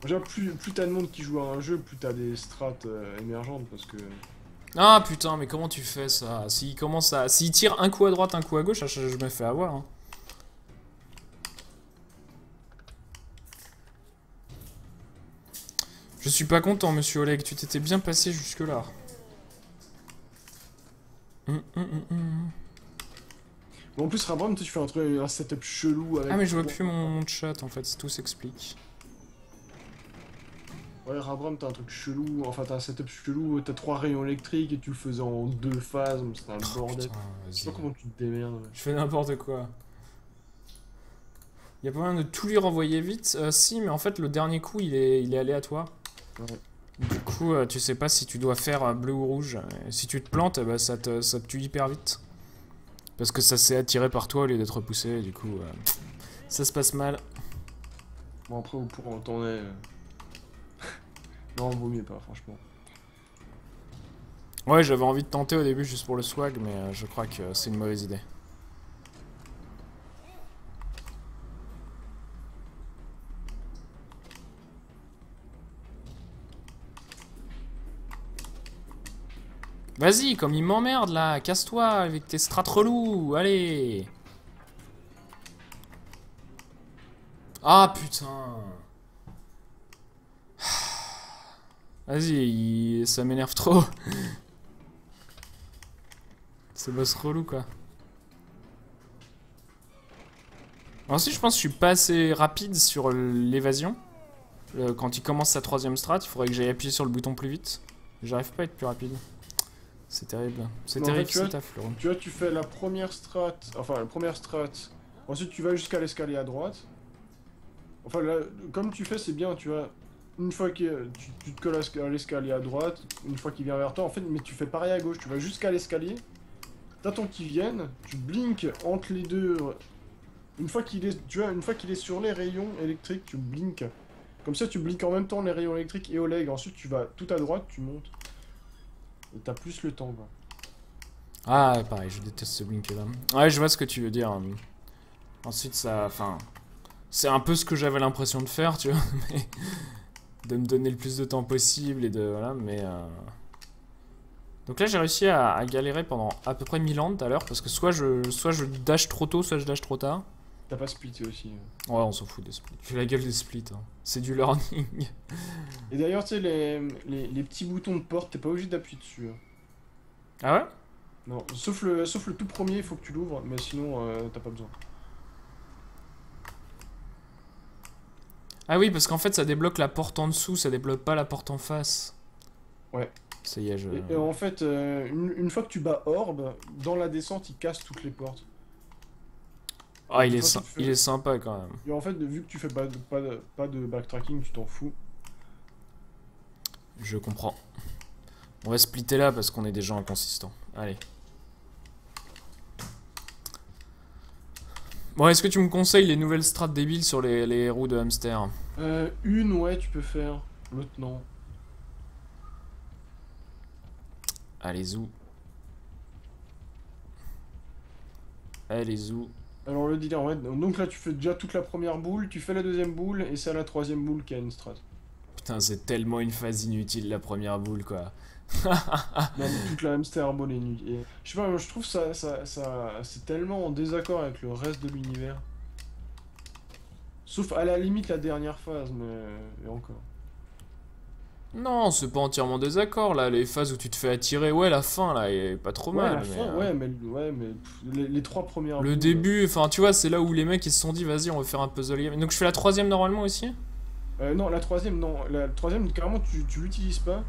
Déjà, plus t'as de monde qui joue à un jeu, plus t'as des strats émergentes, parce que... Ah putain, mais comment tu fais ça? S'il commence à... S'il tire un coup à droite, un coup à gauche, je me fais avoir. Hein. Je suis pas content, monsieur Oleg, tu t'étais bien passé jusque-là. Bon, en plus, Rabram, tu fais un setup chelou avec... Ah mais je vois plus mon chat, en fait, tout s'explique. Ouais, Rabram, t'as un truc chelou, enfin t'as un setup chelou, t'as 3 rayons électriques et tu le faisais en 2 phases, c'est un bordel. Je sais pas comment tu te démerdes. Ouais. Je fais n'importe quoi. Y'a pas moyen de tout lui renvoyer vite? Si, mais en fait, le dernier coup, il est aléatoire. Ouais. Du coup, tu sais pas si tu dois faire bleu ou rouge. Et si tu te plantes, bah, ça te tue hyper vite. Parce que ça s'est attiré par toi au lieu d'être repoussé, et du coup, ça se passe mal. Bon, après, vous pourrez en tourner... Non, vaut mieux pas, franchement. Ouais, j'avais envie de tenter au début juste pour le swag, mais je crois que c'est une mauvaise idée. Vas-y, comme il m'emmerde là, casse-toi avec tes strats relous, allez. Ah putain. Vas-y, ça m'énerve trop. Ce boss relou quoi. Ensuite, je pense que je suis pas assez rapide sur l'évasion. Quand il commence sa troisième strat, il faudrait que j'aille appuyer sur le bouton plus vite. J'arrive pas à être plus rapide. C'est terrible. C'est terrible ce taf, Laurent. Tu vois, tu fais la première strat, enfin la première strat, ensuite tu vas jusqu'à l'escalier à droite. Enfin, là, comme tu fais, c'est bien, tu vois. Une fois que tu te colles à l'escalier à droite, une fois qu'il vient vers toi, en fait, mais tu fais pareil à gauche, tu vas jusqu'à l'escalier, t'attends qu'il vienne, tu blinks entre les deux. Une fois qu'il est, tu vois, une fois qu'il est sur les rayons électriques, tu blinks. Comme ça, tu blinks en même temps les rayons électriques et Oleg. Ensuite, tu vas tout à droite, tu montes. Et t'as plus le temps, quoi. Ah, pareil, je déteste ce blink là. Ouais, je vois ce que tu veux dire. Ensuite, ça. Enfin. C'est un peu ce que j'avais l'impression de faire, tu vois. Mais de me donner le plus de temps possible et de. Voilà, mais. Donc là, j'ai réussi à galérer pendant à peu près 1000 ans tout à l'heure. Parce que soit je dash trop tôt, soit je dash trop tard. T'as pas splitté aussi. Ouais, on s'en fout des splits. Je fais la gueule des splits. Hein. C'est du learning. Et d'ailleurs, tu sais, les petits boutons de porte, t'es pas obligé d'appuyer dessus. Hein. Ah ouais? Non, sauf le tout premier, il faut que tu l'ouvres, mais sinon, t'as pas besoin. Ah oui, parce qu'en fait, ça débloque la porte en dessous, ça débloque pas la porte en face. Ouais. Ça y est, je... Et en fait, une fois que tu bats Orb, dans la descente, il casse toutes les portes. Ah, Une fois que tu il fais- est sympa quand même. Et en fait, vu que tu fais pas de backtracking, tu t'en fous. Je comprends. On va splitter là parce qu'on est des gens inconsistants. Allez. Bon, est-ce que tu me conseilles les nouvelles strats débiles sur les roues de hamster? Ouais, tu peux faire. L'autre, non. Allez, zou. Allez, zou. Alors le délire, ouais, donc là tu fais déjà toute la première boule, tu fais la deuxième boule, et c'est à la troisième boule qu'il y a une strat. Putain, c'est tellement une phase inutile la première boule quoi. Non, mais toute la hamster ball est nulle. Et, je sais pas, moi, je trouve c'est tellement en désaccord avec le reste de l'univers. Sauf à la limite la dernière phase, mais et encore. Non, c'est pas entièrement désaccord là. Les phases où tu te fais attirer, ouais, la fin là est pas trop Ouais, mal. la Mais, fin, ouais, mais les trois premières le boules. début, enfin, tu vois, c'est là où les mecs ils se sont dit, vas-y, on va faire un puzzle game. Donc je fais la troisième normalement aussi. Non, la troisième, non. La troisième, carrément, tu l'utilises pas.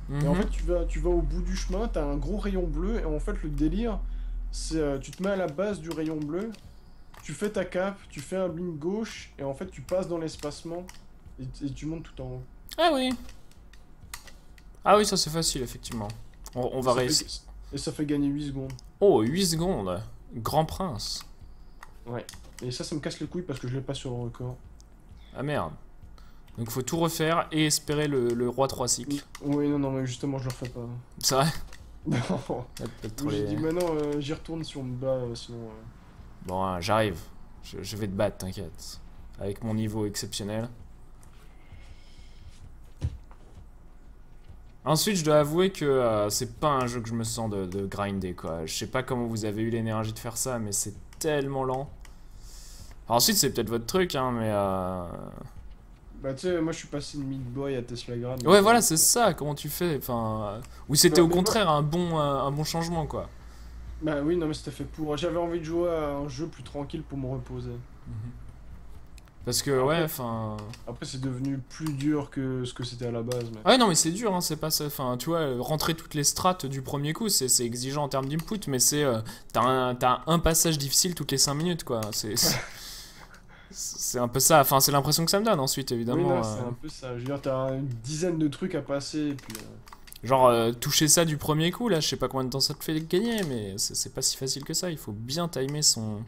Et en Mhm. fait, tu vas au bout du chemin, t'as un gros rayon bleu, et en fait, le délire, c'est tu te mets à la base du rayon bleu, tu fais ta cape, tu fais un blink gauche, et en fait, tu passes dans l'espacement, et tu montes tout en haut. Ah oui. Ah oui, ça c'est facile, effectivement. On va Ça fait- réussir. Et ça fait gagner 8 secondes. Oh, 8 secondes. Grand prince. Ouais. Et ça me casse les couilles parce que je l'ai pas sur le record. Ah merde. Donc faut tout refaire et espérer le roi 3 cycles. Oui, non, mais justement, je le refais pas. C'est vrai. Non. Peut-être trop J'ai les- dit, maintenant, j'y retourne si on me bat, sinon... Bon, hein, j'arrive. Je vais te battre, t'inquiète. Avec mon niveau exceptionnel. Ensuite, je dois avouer que c'est pas un jeu que je me sens de grinder, quoi. Je sais pas comment vous avez eu l'énergie de faire ça, mais c'est tellement lent. Alors, ensuite, c'est peut-être votre truc, hein, mais... Bah, tu sais, moi, je suis passé de Meat Boy à Tesla Grad. Ouais, voilà, c'est ça. Comment tu fais? Enfin... Ou c'était au Mais contraire un bon changement, quoi. Bah oui, non, mais c'était fait pour... J'avais envie de jouer à un jeu plus tranquille pour me reposer. Parce que, Après- ouais, enfin... Après, c'est devenu plus dur que ce que c'était à la base, mais... Ouais, non, mais c'est dur, hein, c'est pas ça. Enfin, tu vois, rentrer toutes les strates du premier coup, c'est exigeant en termes d'input, mais c'est. T'as un passage difficile toutes les 5 minutes, quoi. C'est un peu ça. Enfin, c'est l'impression que ça me donne ensuite, Oui, évidemment. non, c'est un peu ça. Je veux dire, t'as une dizaine de trucs à passer, et puis... Genre, toucher ça du premier coup, là, je sais pas combien de temps ça te fait gagner, mais c'est pas si facile que ça. Il faut bien timer son.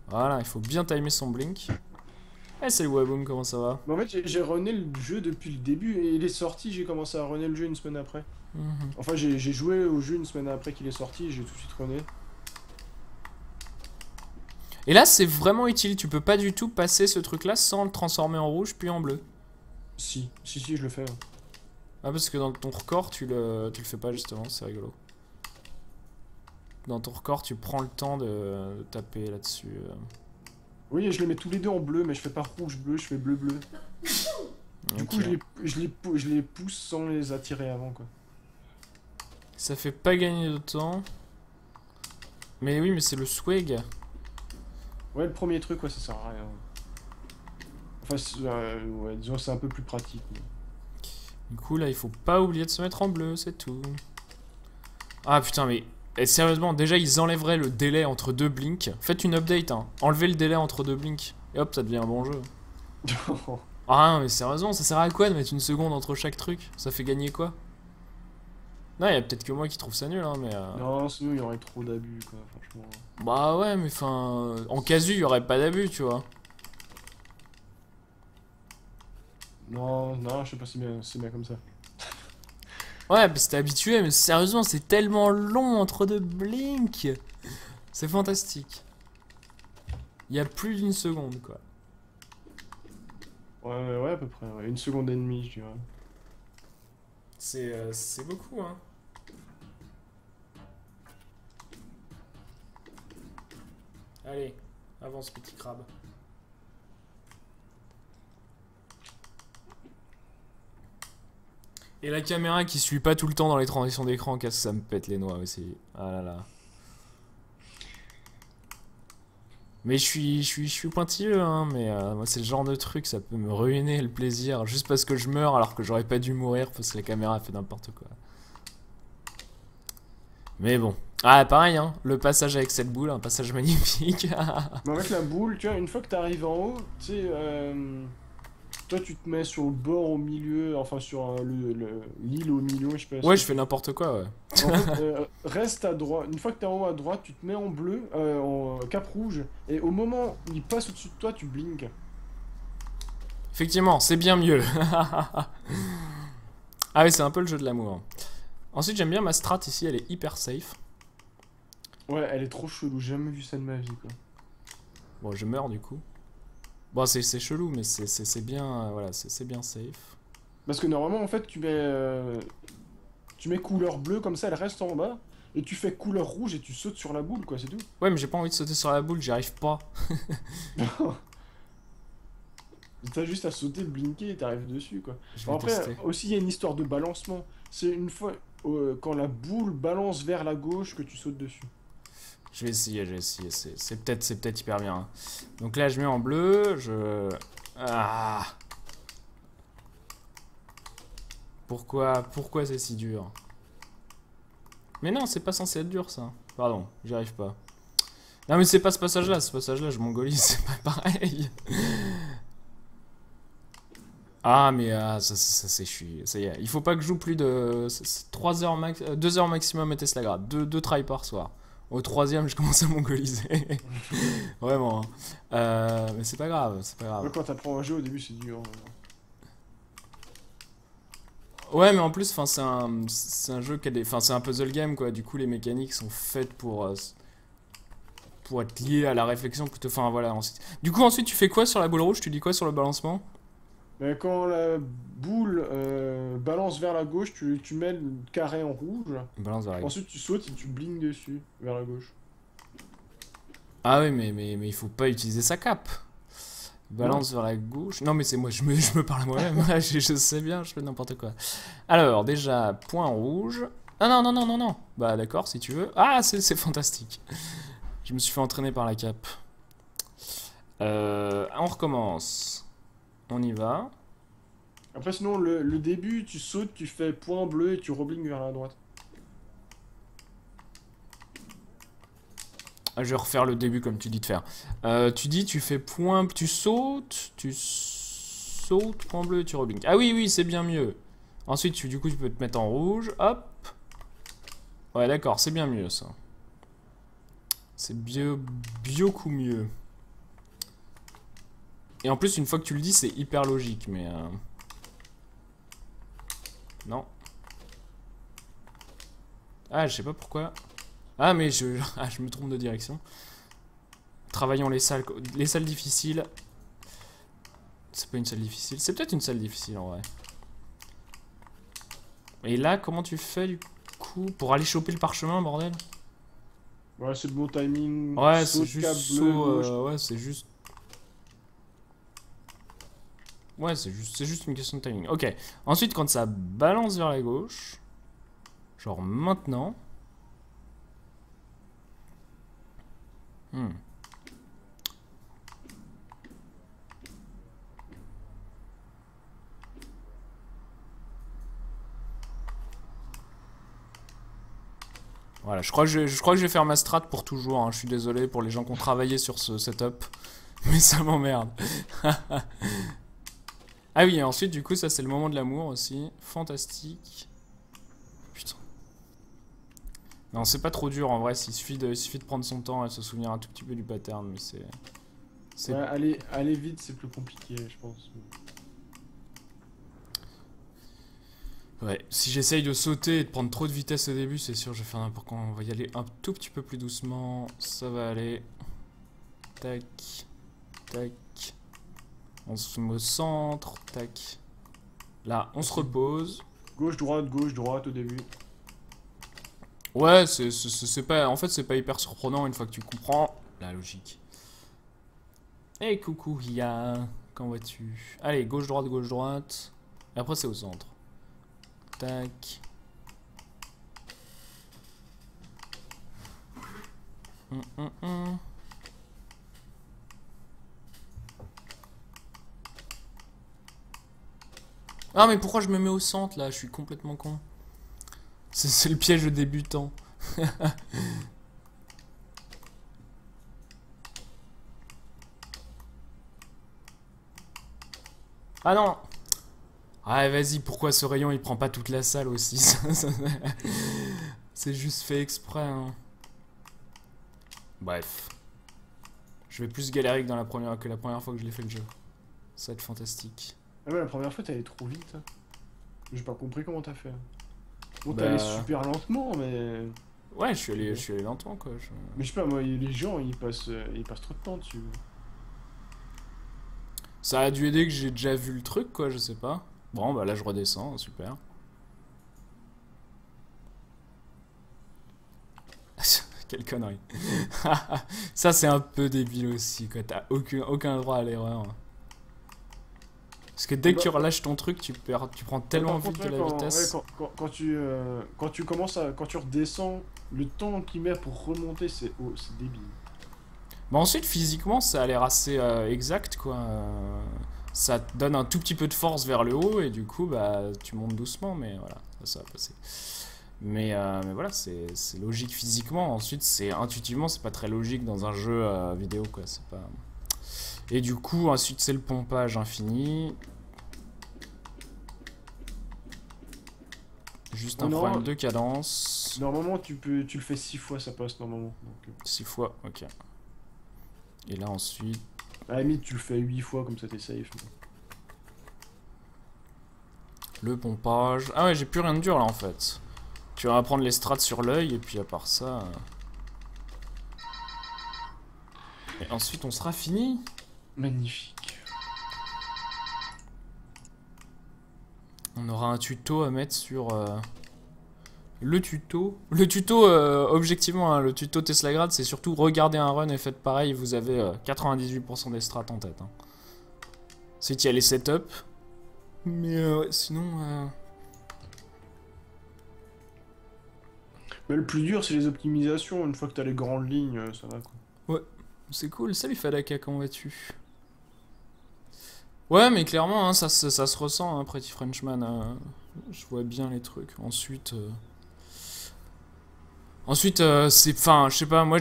Voilà, il faut bien timer son blink. Eh, salut Waboom, comment ça va? Mais en fait, j'ai runné le jeu depuis le début, et il est sorti, j'ai commencé à runner le jeu une semaine après. Mhm. Enfin, j'ai joué au jeu une semaine après qu'il est sorti, et j'ai tout de suite runné. Et là, c'est vraiment utile. Tu peux pas du tout passer ce truc-là sans le transformer en rouge puis en bleu. Si, je le fais. Hein. Ah, parce que dans ton record, tu le fais pas justement, c'est rigolo. Dans ton record, tu prends le temps de taper là-dessus. Oui, je les mets tous les deux en bleu, mais je fais pas rouge-bleu, je fais bleu-bleu. Du Ok. coup, je les pousse sans les attirer avant, quoi. Ça fait pas gagner de temps. Mais oui, mais c'est le swag. Ouais, le premier truc, ouais, ça sert à rien. Enfin, ouais, disons, c'est un peu plus pratique. Mais... Du coup, là, il faut pas oublier de se mettre en bleu, c'est tout. Ah putain, mais et sérieusement, déjà, ils enlèveraient le délai entre deux blinks. Faites une update, hein. Enlevez le délai entre deux blinks. Et hop, ça devient un bon jeu. Ah non, mais sérieusement, ça sert à quoi de mettre une seconde entre chaque truc? Ça fait gagner quoi? Non, il y a peut-être que moi qui trouve ça nul, hein, mais... Non, sinon, il y aurait trop d'abus, quoi, franchement. Bah ouais, mais enfin... En casu, il y aurait pas d'abus, tu vois. Non, je sais pas si c'est bien comme ça. Ouais, parce que t'es habitué, mais sérieusement, c'est tellement long entre deux blinks. C'est fantastique. Il y a plus d'une seconde, quoi. Ouais, à peu près, ouais. 1 seconde et demie, je dirais. C'est beaucoup, hein. Allez, avance, petit crabe. Et la caméra qui suit pas tout le temps dans les transitions d'écran, qu'est-ce que ça me pète les noix aussi. Ah là là. Mais je suis pointilleux, hein, mais moi c'est le genre de truc, ça peut me ruiner le plaisir, juste parce que je meurs alors que j'aurais pas dû mourir parce que la caméra fait n'importe quoi. Mais bon. Ah, pareil, hein, le passage avec cette boule, un passage magnifique. Mais avec la boule, tu vois, une fois que t'arrives en haut, tu sais, toi tu te mets sur le bord au milieu, enfin sur l'île au milieu, je sais pas Ouais, si je fais n'importe quoi, ouais. En fait, reste à droite. Une fois que t'es en haut à droite, tu te mets en bleu, en cap rouge, et au moment où il passe au-dessus de toi, tu blinks. Effectivement, c'est bien mieux. Ah oui, c'est un peu le jeu de l'amour. Ensuite, j'aime bien ma strat ici, elle est hyper safe. Ouais, elle est trop chelou, j'ai jamais vu ça de ma vie, quoi. Bon, je meurs du coup. Bon, c'est chelou, mais c'est bien, voilà, c'est bien safe. Parce que normalement, en fait, tu mets couleur bleue, comme ça, elle reste en bas, et tu fais couleur rouge et tu sautes sur la boule, quoi, c'est tout. Ouais, mais j'ai pas envie de sauter sur la boule, j'y arrive pas. T'as juste à sauter, blinker et t'arrives dessus, quoi. Je Bon, vais après, tester. aussi, il y a une histoire de balancement. C'est une fois, quand la boule balance vers la gauche que tu sautes dessus. Je vais essayer, je vais essayer. C'est peut-être hyper bien, hein. Donc là, je mets en bleu, je... Ah. Pourquoi c'est si dur? Mais non, c'est pas censé être dur, ça. Pardon, j'y arrive pas. Non, mais c'est pas ce passage-là, je mongolise, c'est pas pareil. Ah, mais c'est chiant. Ça y est, il faut pas que je joue plus de 3 heures max, 2 heures maximum à Tesla Grad. Deux tries par soir. Au troisième, je commence à mongoliser. Vraiment, hein. Mais c'est pas grave, c'est pas Ouais, grave. quand t'apprends un jeu, au début, c'est dur. Ouais, mais en plus, enfin, c'est un jeu qui a des, enfin, c'est un puzzle game, quoi. Du coup, les mécaniques sont faites pour être liées à la réflexion plutôt. Enfin, voilà. Ensuite. Du coup, ensuite, tu fais quoi sur la boule rouge? Tu dis quoi sur le balancement? Mais quand la boule balance vers la gauche, tu mets le carré en rouge. Balance vers la gauche. Ensuite, tu sautes et tu blignes dessus, vers la gauche. Ah oui, mais il faut pas utiliser sa cape. Non? Balance vers la gauche. Non, mais c'est moi, je me parle à moi-même. Je sais bien, je fais n'importe quoi. Alors, déjà, point rouge. Ah non, non, non, non, non. Bah, d'accord, si tu veux. Ah, c'est fantastique. Je me suis fait entraîner par la cape. On recommence. On y va. Après, sinon, le début, tu sautes, tu fais point bleu et tu reblignes vers la droite. Ah, je vais refaire le début comme tu dis de faire. Tu dis, tu fais point, tu sautes, point bleu, tu reblinks. Ah oui, oui, c'est bien mieux. Ensuite, du coup, tu peux te mettre en rouge. Hop. Ouais, d'accord, c'est bien mieux ça. C'est beaucoup mieux. Et en plus, une fois que tu le dis, c'est hyper logique, mais... Non. Ah, je sais pas pourquoi. Ah, mais je me trompe de direction. Travaillons les salles difficiles. C'est pas une salle difficile. C'est peut-être une salle difficile, en vrai. Et là, comment tu fais, du coup, pour aller choper le parchemin, bordel? Ouais, c'est le bon timing. Ouais, c'est Saute, juste cap, bleu, saut, gauche. ouais, c'est juste... Ouais, c'est juste une question de timing. Ok. Ensuite, quand ça balance vers la gauche, genre maintenant... Hmm. Voilà, je crois que je vais faire ma strat pour toujours, hein. Je suis désolé pour les gens qui ont travaillé sur ce setup, mais ça m'emmerde. Ah oui, et ensuite, du coup, ça c'est le moment de l'amour aussi. Fantastique. Putain. Non, c'est pas trop dur en vrai, il suffit de prendre son temps et de se souvenir un tout petit peu du pattern, mais c'est... Ouais, aller vite, c'est plus compliqué, je pense. Ouais, si j'essaye de sauter et de prendre trop de vitesse au début, c'est sûr, je vais faire n'importe quoi. On va y aller un tout petit peu plus doucement, ça va aller. Tac, tac. On se met au centre, tac. Là, on se repose. Gauche, droite au début. Ouais, c'est pas... En fait, c'est pas hyper surprenant une fois que tu comprends la logique. Et coucou, Ria. Qu'en vois-tu? Allez, gauche, droite. Et après, c'est au centre. Tac. Ah, mais pourquoi je me mets au centre, là? Je suis complètement con. C'est le piège de débutant. Ah non! Ah, vas-y, pourquoi ce rayon, il prend pas toute la salle aussi? C'est juste fait exprès, hein. Bref. Je vais plus galérer que, que la première fois que je l'ai fait le jeu. Ça va être fantastique. Ah ouais, la première fois, t'es allé trop vite. J'ai pas compris comment t'as fait. Bon, t'es Bah... allé super lentement, mais... Ouais, je suis allé lentement, quoi. Mais je sais pas, moi, les gens, ils passent trop de temps dessus. Ça a dû aider que j'ai déjà vu le truc, quoi, je sais pas. Bon, bah là, je redescends, super. Quelle connerie. Ça, c'est un peu débile aussi, quoi. T'as aucun droit à l'erreur. Parce que dès que tu relâches ton truc, tu prends tellement vite de la vitesse. Ouais, quand tu quand tu redescends, le temps qu'il met pour remonter, c'est débile. Bah ensuite, physiquement, ça a l'air assez exact, quoi. Ça te donne un tout petit peu de force vers le haut, et du coup, bah, tu montes doucement, mais voilà, ça va passer. Mais voilà, c'est logique physiquement. Ensuite, intuitivement, c'est pas très logique dans un jeu vidéo, quoi. C'est pas... Et du coup, ensuite, c'est le pompage infini. Juste un problème de cadence. Normalement, tu le fais 6 fois, ça passe normalement. 6 fois, ok. Et là, ensuite... À la limite, tu le fais 8 fois, comme ça t'es safe. Le pompage... Ah ouais, j'ai plus rien de dur, là, en fait. Tu vas apprendre les strats sur l'œil, et puis à part ça... Et ensuite, on sera fini. Magnifique. On aura un tuto à mettre sur... Le tuto, objectivement, hein, le tuto Teslagrad, c'est surtout regarder un run et faites pareil, vous avez 98% des strats en tête. Hein. Ensuite, il y a les setups. Mais sinon... Mais le plus dur, c'est les optimisations. Une fois que t'as les grandes lignes, ça va, quoi. Ouais, c'est cool. Salut Fadaka, comment vas-tu? Ouais, mais clairement, hein, ça se ressent, hein, Pretty Frenchman. Je vois bien les trucs. Ensuite... c'est... Enfin, je sais pas, moi,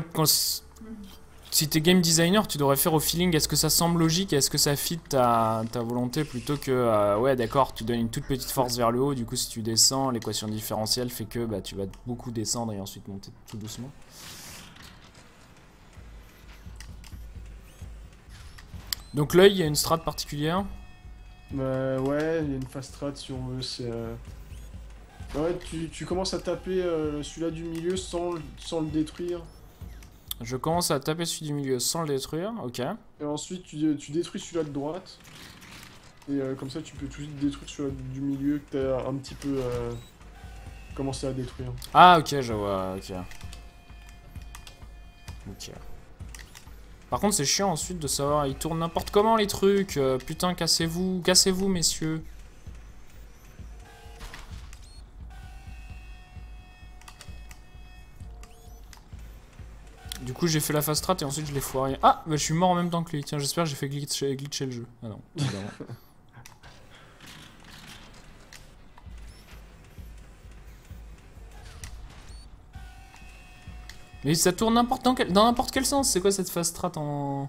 si t'es game designer, tu devrais faire au feeling, est-ce que ça semble logique, est-ce que ça fit ta volonté, plutôt que, ouais, d'accord, tu donnes une toute petite force vers le haut, du coup, si tu descends, l'équation différentielle fait que bah, tu vas beaucoup descendre et ensuite monter tout doucement. Donc l'œil, il y a une strat particulière? Ouais, il y a une fast strat si on veut, c'est... Ouais, tu commences à taper celui-là du milieu sans le détruire. Je commence à taper celui du milieu sans le détruire, ok. Et ensuite, tu détruis celui-là de droite. Et comme ça, tu peux tout de suite détruire celui-là du milieu que t'as un petit peu commencé à détruire. Ah, ok, je vois, ok. Ok. Par contre, c'est chiant ensuite de savoir, ils tournent n'importe comment les trucs. Putain, cassez-vous, messieurs. Du coup, j'ai fait la fast strat et ensuite je l'ai foiré. Ah, bah, je suis mort en même temps que lui. Tiens, j'espère que j'ai fait glitcher le jeu. Ah non, évidemment. Mais ça tourne dans n'importe quel sens. C'est quoi cette fast strat en...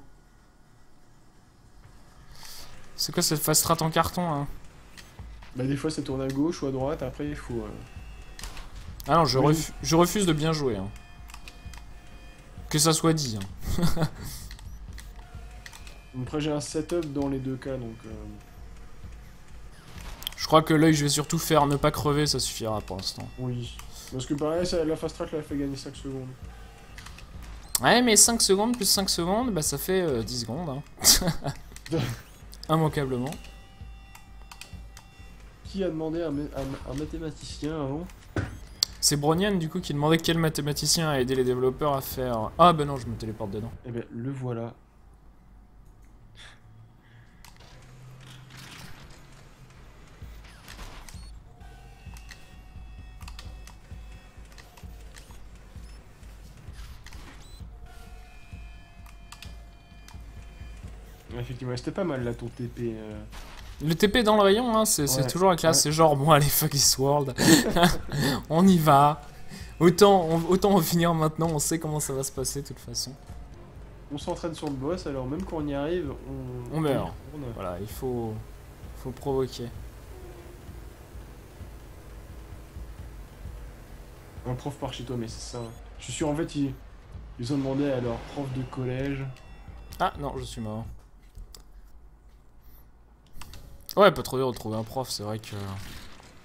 C'est quoi cette fast strat en carton, hein? Bah des fois ça tourne à gauche ou à droite, après il faut... Ah non, je refuse de bien jouer. Hein. Que ça soit dit. Hein. Après j'ai un setup dans les deux cas, donc... Je crois que l'œil, je vais surtout faire ne pas crever, ça suffira pour l'instant. Oui. Parce que pareil, la fast strat l'a fait gagner 5 secondes. Ouais, mais 5 secondes plus 5 secondes, bah ça fait 10 secondes. Hein. Immanquablement. Qui a demandé à un mathématicien avant? C'est Bronian du coup qui demandait quel mathématicien a aidé les développeurs à faire... Ah bah non, je me téléporte dedans. Eh ben le voilà. Effectivement, c'était pas mal là ton TP. Le TP dans le rayon, hein, c'est Ouais, toujours la classe. ouais. C'est genre, bon, allez, fuck this world. On y va. Autant en finir maintenant, on sait comment ça va se passer de toute façon. On s'entraîne sur le boss, alors même quand on y arrive, On meurt. y retourne. Voilà, il faut provoquer. Un prof par chez toi, mais c'est ça. Je suis sûr, en fait, ils ont demandé à leur prof de collège. Ah non, je suis mort. Ouais, pas trop dur de trouver un prof, c'est vrai que...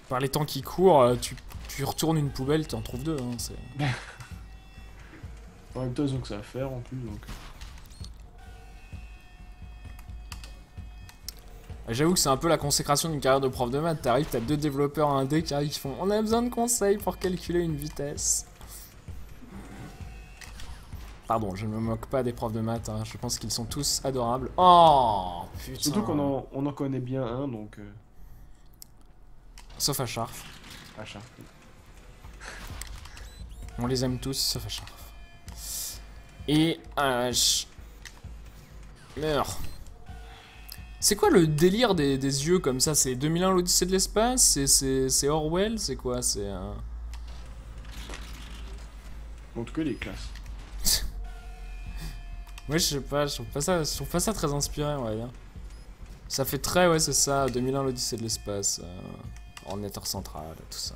Par les temps qui courent, tu retournes une poubelle, tu en trouves deux. Hein, c'est... En même temps, ils ont que ça à faire en plus, donc... J'avoue que c'est un peu la consécration d'une carrière de prof de maths. T'arrives, t'as 2 développeurs indés qui arrivent, qui font « On a besoin de conseils pour calculer une vitesse. » Pardon, je ne me moque pas des profs de maths, hein. Je pense qu'ils sont tous adorables. Oh, putain. Surtout qu'on en connaît bien un, donc... Sauf Acharf. Achat. On les aime tous, sauf Acharf. Et... Meurs. C'est quoi le délire des yeux comme ça? C'est 2001 l'Odyssée de l'espace? C'est Orwell? C'est quoi? C'est un... En tout cas, les classes. Ouais, je sais pas, je trouve pas ça très inspiré, on va dire. Ça fait très, ouais, c'est ça, 2001 l'Odyssée de l'espace, ordinateur central, tout ça.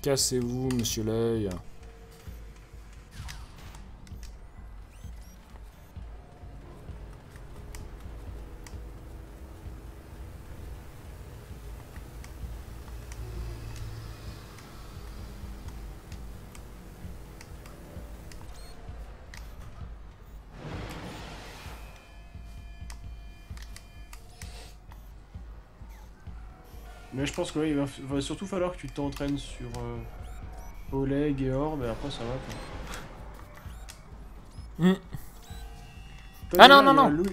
Cassez-vous, monsieur l'œil. Mais je pense que ouais, va surtout falloir que tu t'entraînes sur Oleg et Orb, et après ça va quoi. Hmm. Toi, Ah déjà, non, non, non.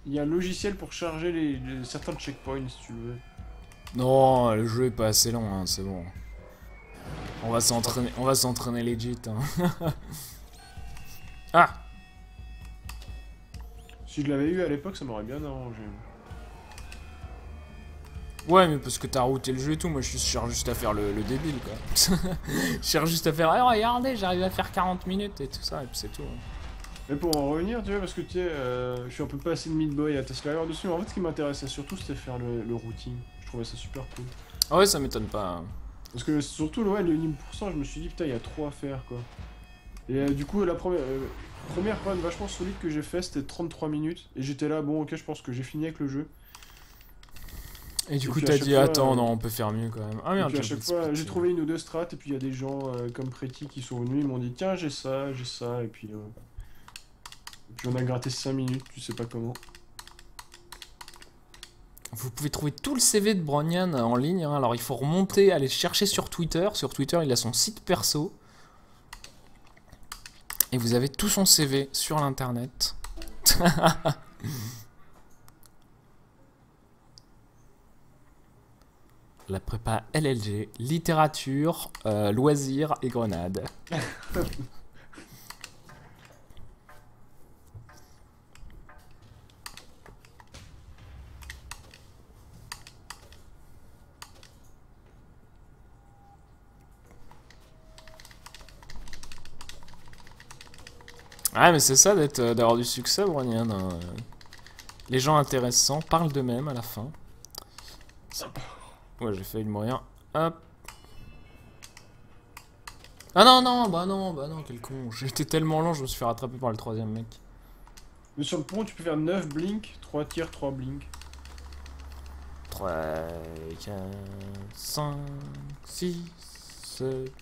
Il y a un logiciel pour charger certains checkpoints si tu le veux. Non, le jeu est pas assez long, hein, c'est bon. On va s'entraîner legit. Hein. Ah! Si je l'avais eu à l'époque, ça m'aurait bien arrangé. Ouais, mais parce que t'as routé le jeu et tout, moi je cherche juste à faire le débile quoi. Je cherche juste à faire, ah, regardez, j'arrive à faire 40 minutes et tout ça, et puis c'est tout. Hein. Mais pour en revenir, tu vois, parce que tu sais, je suis un peu passé de Meat Boy à Tesla dessus, mais en fait ce qui m'intéressait surtout c'était faire le routing. Je trouvais ça super cool. Ah ouais, ça m'étonne pas. Hein. Parce que surtout, ouais, le 1000%, je me suis dit, putain, il y a trop à faire quoi. Et du coup, la première run vachement solide que j'ai fait, c'était 33 minutes. Et j'étais là, bon, ok, je pense que j'ai fini avec le jeu. Et du Et coup, puis, à t'as chaque dit, fois, attends, non, on peut faire mieux quand même. Ah Et merde, puis à j'ai chaque oublié de fois, j'ai spotter. trouvé une ou deux strats, et puis il y a des gens comme Pretty qui sont venus, ils m'ont dit, tiens, j'ai ça, et puis on a gratté 5 minutes, tu sais pas comment. Vous pouvez trouver tout le CV de Bronian en ligne. Hein. Alors, il faut remonter, aller chercher sur Twitter. Sur Twitter, il a son site perso. Et vous avez tout son CV sur l'internet. La prépa LLG, littérature, loisirs et grenades. Ah mais c'est ça d'avoir du succès, Bronian. Hein. Les gens intéressants parlent d'eux-mêmes à la fin. Ouais, j'ai failli mourir. Hop. Ah non, non, bah non, quel con. J'étais tellement lent, je me suis fait rattraper par le troisième mec. Mais sur le pont, tu peux faire 9 blinks, 3 tirs, 3 blinks. 3, 4, 5, 6, 7...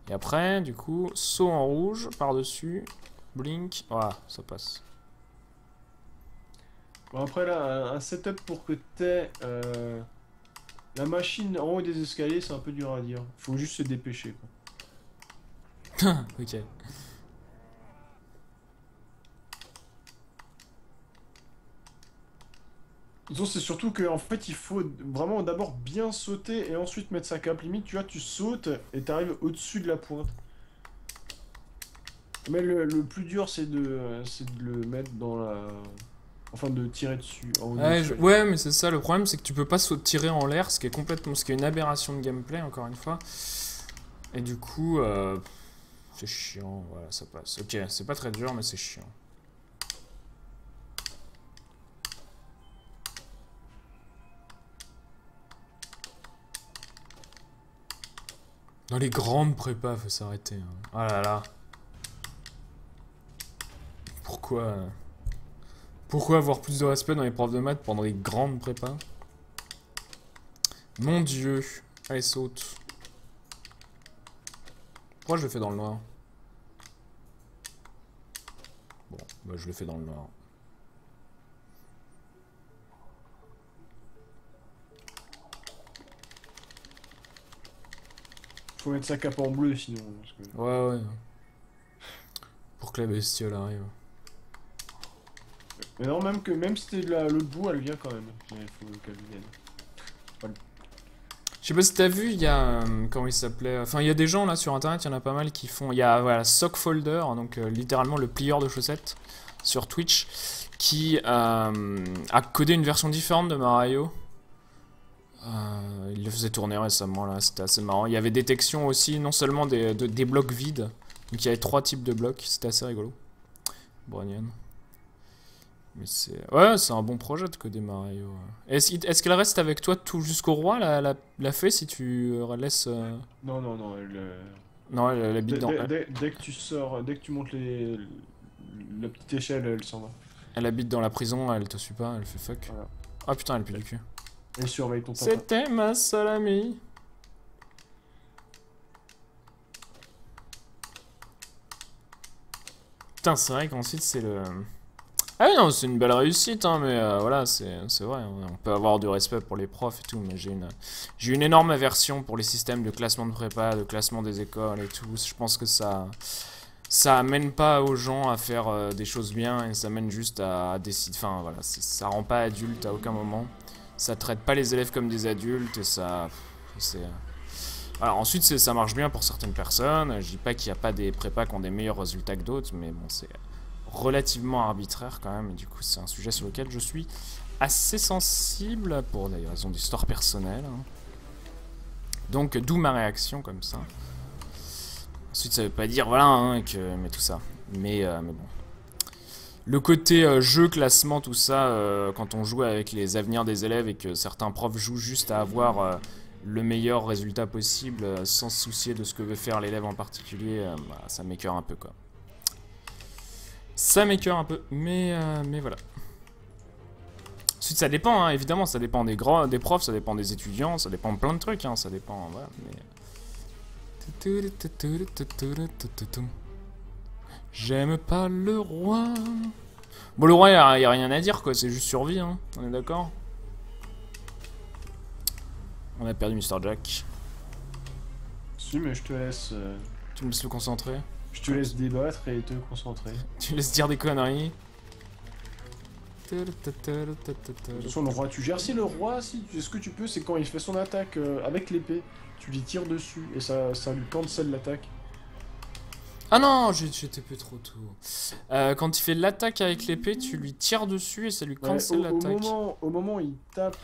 Et après, du coup, saut en rouge, par-dessus, blink, voilà, ça passe. Bon, après là, un setup pour que t'aies la machine en haut des escaliers, c'est un peu dur à dire. Faut juste se dépêcher quoi. Ok. Disons, c'est surtout que en fait, il faut vraiment d'abord bien sauter et ensuite mettre sa cape. Limite, tu vois, tu sautes et t'arrives au-dessus de la pointe. Mais le plus dur, c'est de le mettre dans la... Enfin, de tirer dessus, en haut Ouais, dessus. ouais, mais c'est ça le problème, c'est que tu peux pas tirer en l'air, ce qui est complètement, ce qui est une aberration de gameplay encore une fois. Et du coup, c'est chiant, voilà, ça passe. Ok, c'est pas très dur, mais c'est chiant. Dans les grandes prépas, faut s'arrêter. Hein. Oh là là. Pourquoi Pourquoi avoir plus de respect dans les profs de maths pendant les grandes prépas? Mon dieu. Allez, saute. Pourquoi je le fais dans le noir? Bon, bah je le fais dans le noir. Faut mettre sa cape en bleu, sinon. Parce que... Ouais, ouais. Pour que la bestiole arrive. Mais non, même si t'es de l'autre bout, elle vient quand même. Il faut qu'elle vienne. Voilà. Je sais pas si t'as vu, il y a... comment il s'appelait? Enfin, il y a des gens là sur internet, il y en a pas mal qui font... Il y a voilà, Sockfolder, donc littéralement le plieur de chaussettes sur Twitch, qui a codé une version différente de Mario. Il le faisait tourner récemment là, c'était assez marrant. Il y avait détection aussi, non seulement des blocs vides, donc il y avait 3 types de blocs, c'était assez rigolo. Brognon. Mais c'est... Ouais, c'est un bon projet de coder Mario. Est-ce qu'elle reste avec toi tout jusqu'au roi, la fée, si tu laisses... Non, non, non, elle... Non, elle habite dans... Dès que tu sors, dès que tu montes la petite échelle, elle s'en va. Elle habite dans la prison, elle te suit pas, elle fait fuck. Voilà. Ah putain, elle pue du cul. Elle surveille ton papa. C'était ma seule amie. Putain, c'est vrai qu'ensuite c'est le... Ah oui, non, c'est une belle réussite, hein, mais voilà, c'est vrai. On peut avoir du respect pour les profs et tout, mais j'ai une énorme aversion pour les systèmes de classement de prépa, de classement des écoles et tout. Je pense que ça amène pas aux gens à faire des choses bien et ça mène juste à décider. Enfin, voilà, ça rend pas adulte à aucun moment. Ça traite pas les élèves comme des adultes et ça. C'est. Alors ensuite, ça marche bien pour certaines personnes. Je dis pas qu'il n'y a pas des prépas qui ont des meilleurs résultats que d'autres, mais bon, c'est relativement arbitraire quand même. Et du coup, c'est un sujet sur lequel je suis assez sensible pour des raisons d'histoire personnelle. Hein. Donc, d'où ma réaction comme ça. Ensuite, ça veut pas dire, voilà, hein, que... Mais tout ça. Mais bon. Le côté jeu, classement, tout ça, quand on joue avec les avenirs des élèves et que certains profs jouent juste à avoir le meilleur résultat possible sans se soucier de ce que veut faire l'élève en particulier, bah, ça m'écœure un peu, quoi. Ça m'écœure un peu, mais voilà. Ensuite, ça dépend, hein, évidemment, ça dépend des profs, ça dépend des étudiants, ça dépend de plein de trucs, hein, ça dépend, voilà, mais... J'aime pas le roi. Bon, le roi, y a rien à dire, quoi, c'est juste survie, hein, on est d'accord? On a perdu Mr. Jack. Si, mais je te laisse... Tu me laisses le concentrer? Je te laisse débattre et te concentrer. Tu me laisses dire des conneries? Attention, le roi, tu gères. Si le roi, si, ce que tu peux, c'est quand il fait son attaque avec l'épée, tu lui tires dessus et ça lui cancel l'attaque. Ah non, j'étais plus trop tôt. Quand il fait l'attaque avec l'épée, tu lui tires dessus et ça lui cancel l'attaque. Au moment où il tape,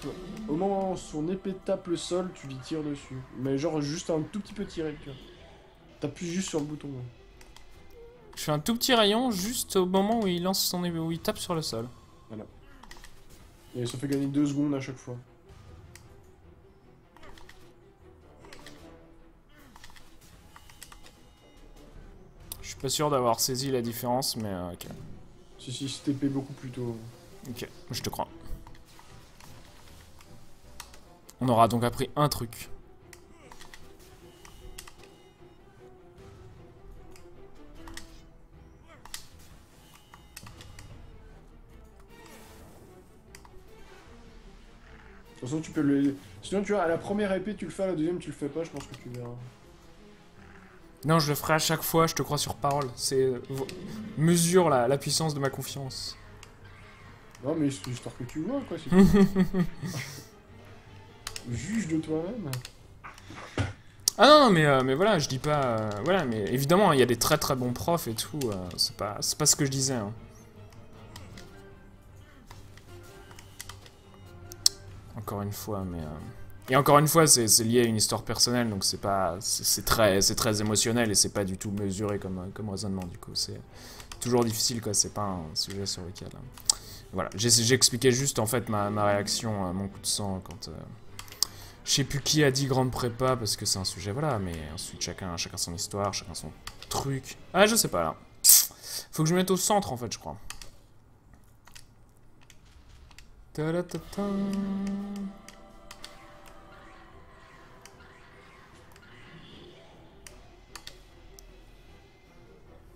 au moment où son épée tape le sol, tu lui tires dessus. Mais genre juste un tout petit peu tiré, tu vois. T'appuies juste sur le bouton. Je fais un tout petit rayon juste au moment où il lance son épée, où il tape sur le sol. Voilà. Et ça fait gagner 2 secondes à chaque fois. Je suis pas sûr d'avoir saisi la différence, mais ok. Si, c'était beaucoup plus tôt. Ok, je te crois. On aura donc appris un truc. De toute façon, tu peux le... Sinon, tu vois, à la première épée, tu le fais, à la deuxième, tu le fais pas, je pense que tu verras. Non, je le ferai à chaque fois, je te crois sur parole. C'est... Mesure la puissance de ma confiance. Non, mais c'est l'histoire que tu vois, quoi, c'est tout. Juge de toi-même. Ah non, mais voilà, je dis pas... voilà, mais évidemment, il y a des très très bons profs et tout, c'est pas ce que je disais. Hein. Encore une fois, mais... Et encore une fois, c'est lié à une histoire personnelle, donc c'est pas... C'est très émotionnel et c'est pas du tout mesuré comme raisonnement, du coup. C'est toujours difficile, quoi, c'est pas un sujet sur lequel... Voilà, j'expliquais juste, en fait, ma réaction, mon coup de sang, quand... Je sais plus qui a dit grande prépa, parce que c'est un sujet, voilà, mais ensuite, chacun son histoire, chacun son truc. Ah, je sais pas, là. Faut que je me mette au centre, en fait, je crois. Ta-da-ta-ta.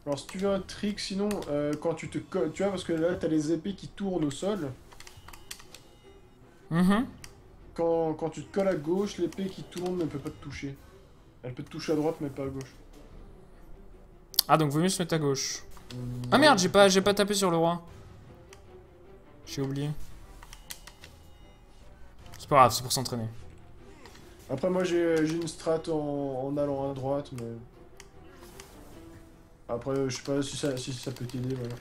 Alors, si tu veux un trick, sinon, quand tu te colles... Tu vois, parce que là, t'as les épées qui tournent au sol. Quand tu te colles à gauche, l'épée qui tourne ne peut pas te toucher. Elle peut te toucher à droite, mais pas à gauche. Ah, donc vaut mieux se mettre à gauche. Ah merde, j'ai pas tapé sur le roi. J'ai oublié. C'est pas grave, c'est pour s'entraîner. Après, moi, j'ai une strat en allant à droite, mais... Après, je sais pas si ça peut t'aider, voilà.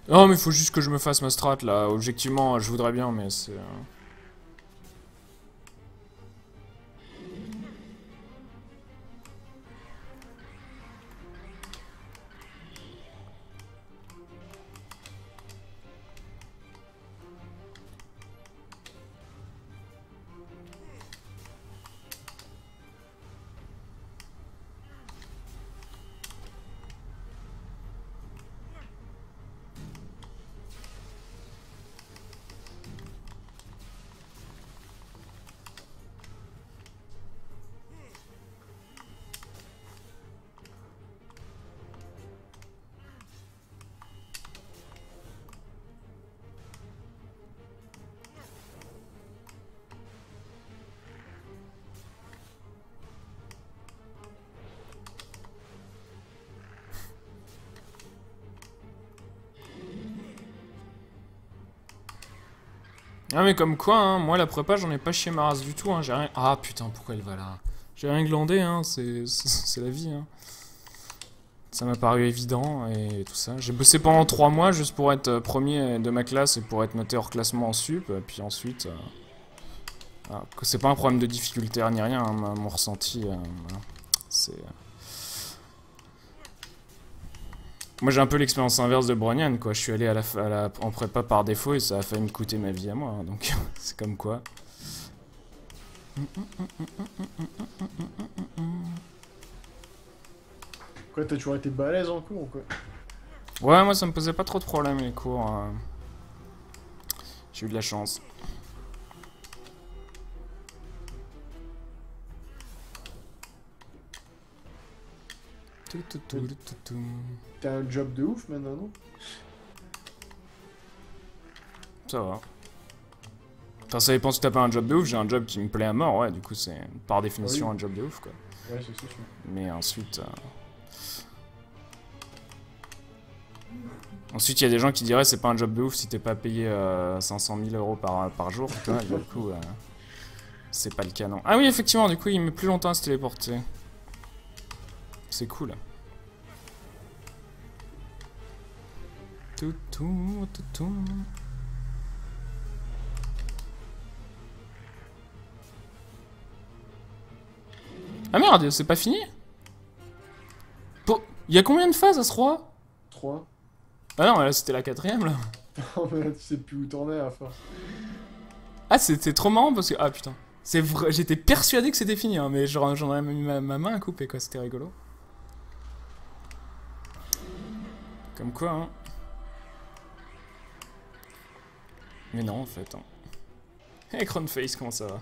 Non, mais faut juste que je me fasse ma strat, là. Objectivement, je voudrais bien, mais c'est... Ah mais comme quoi, hein, moi la prépa j'en ai pas chié ma race du tout, hein, j'ai rien... Ah putain, pourquoi elle va là? J'ai rien glandé, hein, c'est la vie, hein. Ça m'a paru évident et tout ça. J'ai bossé pendant 3 mois juste pour être premier de ma classe et pour être noté hors classement en sup, puis ensuite... c'est pas un problème de difficulté ni rien, hein, mon ressenti, voilà. C'est... Moi j'ai un peu l'expérience inverse de Brognan, quoi. Je suis allé en prépa par défaut et ça a failli me coûter ma vie à moi, hein, donc c'est comme quoi. Quoi, t'as toujours été balèze en cours ou quoi? Ouais, moi ça me posait pas trop de problèmes les cours. J'ai eu de la chance. T'as un job de ouf maintenant, non? Ça va. Enfin, ça dépend si t'as pas un job de ouf. J'ai un job qui me plaît à mort, ouais. Du coup, c'est par définition Oui. un job de ouf, quoi. Ouais, c'est sûr. Mais ensuite. Ensuite, il y a des gens qui diraient c'est pas un job de ouf si t'es pas payé 500 000 € par jour, tu vois. Du coup, c'est pas le cas, non. Ah oui, effectivement, du coup, il met plus longtemps à se téléporter. C'est cool. Ah merde, c'est pas fini? Il y a combien de phases à ce roi? 3. Ah non, là c'était la 4ème là. Non, mais là, tu sais plus où t'en es à force. Ah, c'était trop marrant parce que. Ah putain. C'est vrai, j'étais persuadé que c'était fini, hein, mais j'en aurais mis ma main à couper, quoi. C'était rigolo. Comme quoi, hein. Mais non, en fait. Hein. Hey, Crownface, comment ça va?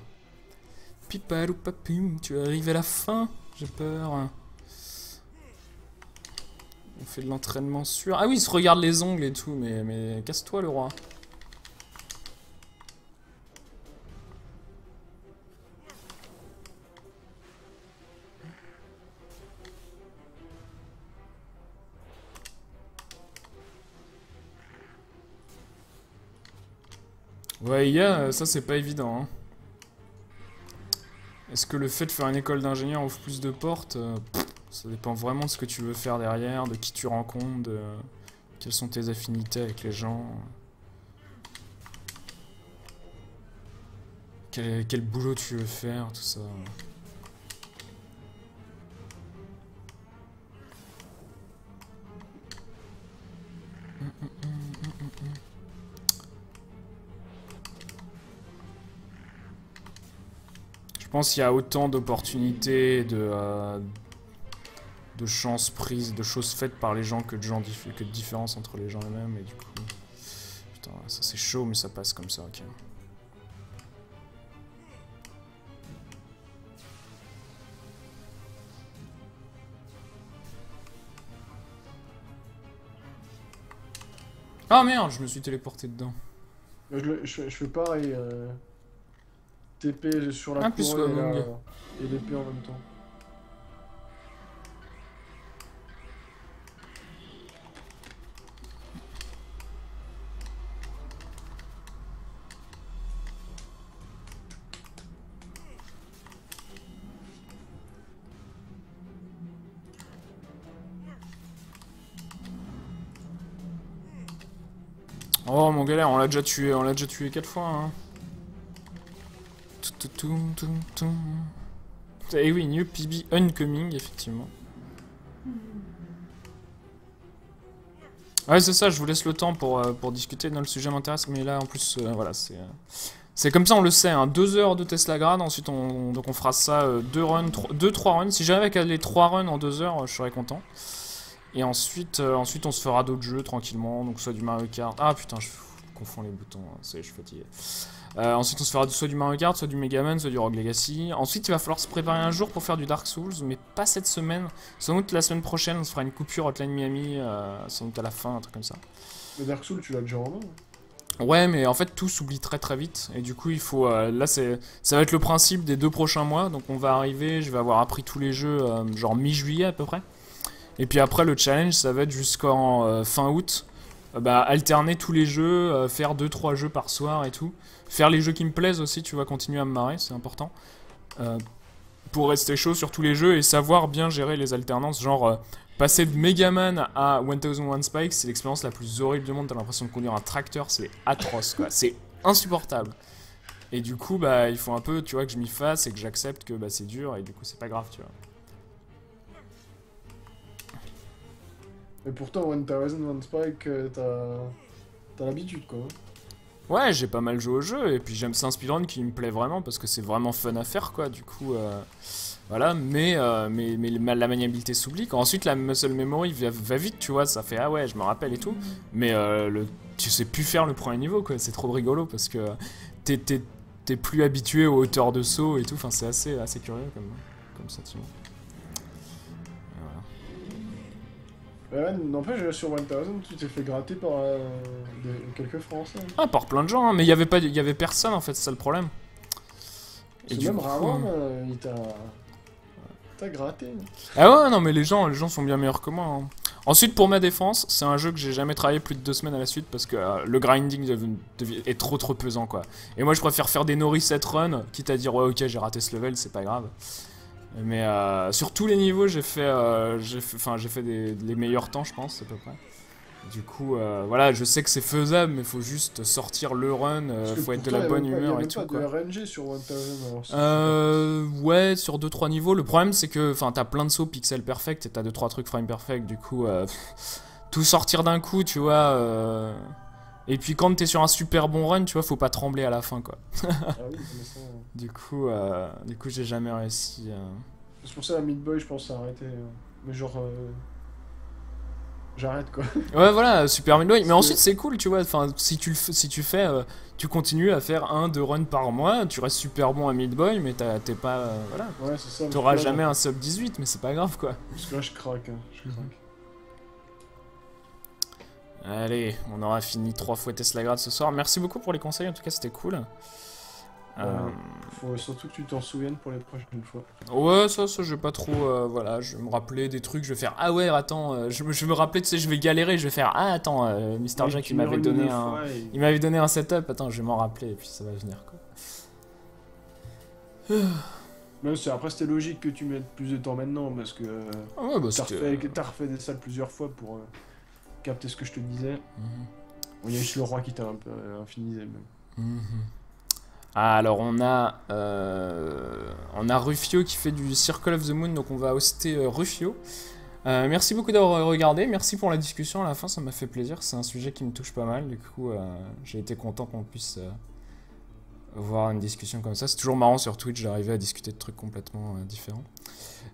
Pipalou papum, tu arrives à la fin? J'ai peur. On fait de l'entraînement sûr. Ah oui, il se regarde les ongles et tout, mais casse-toi, le roi. Ouais, IA, ça c'est pas évident. Hein. Est-ce que le fait de faire une école d'ingénieur ouvre plus de portes? Ça dépend vraiment de ce que tu veux faire derrière, de qui tu rencontres, de quelles sont tes affinités avec les gens. Quel boulot tu veux faire, tout ça. Je pense qu'il y a autant d'opportunités, de chances prises, de choses faites par les gens que de différences entre les gens eux-mêmes. Et du coup, putain, ça c'est chaud, mais ça passe comme ça, ok. Ah merde, je me suis téléporté dedans. Je fais pareil. TP sur la plus couronne et l'épée en même temps. Oh mon galère, on l'a déjà tué 4 fois. Hein. Et oui, New PB Uncoming, effectivement. Ouais, c'est ça, je vous laisse le temps pour discuter. Non, le sujet m'intéresse, mais là, en plus, voilà, c'est comme ça, on le sait, hein, 2 heures de Tesla Grad, ensuite donc on fera ça 2-3 runs. Si j'avais qu'à les 3 runs en 2 heures, je serais content. Et ensuite on se fera d'autres jeux tranquillement, donc soit du Mario Kart. Ah putain, je confonds les boutons, ça y est, je suis fatigué. Ensuite on se fera soit du Mario Kart, soit du Mega Man, soit du Rogue Legacy. Ensuite il va falloir se préparer un jour pour faire du Dark Souls, mais pas cette semaine. Sans doute la semaine prochaine, on se fera une coupure Hotline Miami, sans doute à la fin, un truc comme ça. Le Dark Souls, tu l'as déjà en main? Ouais, mais en fait tout s'oublie très très vite, et du coup il faut... là ça va être le principe des 2 prochains mois, donc on va arriver, je vais avoir appris tous les jeux genre mi-juillet à peu près. Et puis après le challenge ça va être jusqu'en fin août, alterner tous les jeux, faire 2-3 jeux par soir et tout. Faire les jeux qui me plaisent aussi, tu vas continuer à me marrer, c'est important. Pour rester chaud sur tous les jeux et savoir bien gérer les alternances, genre... passer de Megaman à 1001 Spikes, c'est l'expérience la plus horrible du monde, t'as l'impression de conduire un tracteur, c'est atroce quoi, c'est insupportable. Et du coup, il faut un peu, tu vois, que je m'y fasse et que j'accepte que c'est dur et du coup c'est pas grave, tu vois. Et pourtant, 1001 Spike, t'as l'habitude quoi. Ouais, j'ai pas mal joué au jeu et puis j'aime ça un speedrun qui me plaît vraiment parce que c'est vraiment fun à faire quoi, du coup... Voilà, mais la maniabilité s'oublie. Ensuite, la muscle memory va vite, tu vois, ça fait ah ouais, je me rappelle et tout. Mais tu sais plus faire le premier niveau, quoi. C'est trop rigolo parce que t'es plus habitué aux hauteurs de saut et tout. Enfin, c'est assez curieux comme sentiment. Voilà. Ouais, n'empêche, sur 1000, tu t'es fait gratter par quelques Français. Ah, par plein de gens, hein, mais il y avait personne en fait, c'est ça le problème. Et même Ramon, il t'a gratté. Ah ouais, non mais les gens sont bien meilleurs que moi. Hein. Ensuite, pour ma défense, c'est un jeu que j'ai jamais travaillé plus de 2 semaines à la suite parce que le grinding est trop pesant quoi. Et moi je préfère faire des no reset run, quitte à dire ouais ok j'ai raté ce level, c'est pas grave. Mais sur tous les niveaux j'ai fait les meilleurs temps je pense à peu près. Du coup, voilà, je sais que c'est faisable, mais faut juste sortir le run, faut être de la bonne humeur et tout. Il y a pas de RNG sur 1000. Ouais, sur 2-3 niveaux. Le problème, c'est que t'as plein de sauts pixel perfect et t'as 2-3 trucs frame perfect. Du coup, tout sortir d'un coup, tu vois. Et puis quand t'es sur un super bon run, tu vois, faut pas trembler à la fin, quoi. Ah oui, mais ça... Du coup, j'ai jamais réussi. C'est pour ça la Meat Boy, je pense, a arrêté. Mais genre. J'arrête quoi. Ouais voilà, Super Meat Boy. Mais ensuite c'est cool, tu vois. Enfin, si tu fais, tu continues à faire 1-2 runs par mois, tu restes super bon à Meat Boy, mais t'es pas, voilà. Ouais c'est ça. T'auras jamais un sub 18, mais c'est pas grave quoi. Parce que là je craque, hein. Je craque. Allez, on aura fini 3 fois Tesla Grad ce soir. Merci beaucoup pour les conseils, en tout cas c'était cool. Faut surtout que tu t'en souviennes pour les prochaines fois. Ouais, ça, je vais pas trop. Voilà, je vais me rappeler des trucs, je vais faire. Ah ouais, attends, je vais me rappeler, tu sais, je vais galérer, je vais faire. Ah, attends, Mr. Oui, Jack, tu il m'avait meurs une donné ou deux un. fois et- Il m'avait donné un setup, attends, je vais m'en rappeler, et puis ça va venir, quoi. Même si après c'était logique que tu mettes plus de temps maintenant parce que Ah ouais, bah t'as refait des salles plusieurs fois pour capter ce que je te disais. Mhm. Il y a juste le roi qui t'a un peu infinisé même. Mhm. Ah, alors on a Rufio qui fait du Circle of the Moon, donc on va hoster Rufio. Merci beaucoup d'avoir regardé, merci pour la discussion à la fin, ça m'a fait plaisir, c'est un sujet qui me touche pas mal, du coup j'ai été content qu'on puisse voir une discussion comme ça. C'est toujours marrant sur Twitch d'arriver à discuter de trucs complètement différents.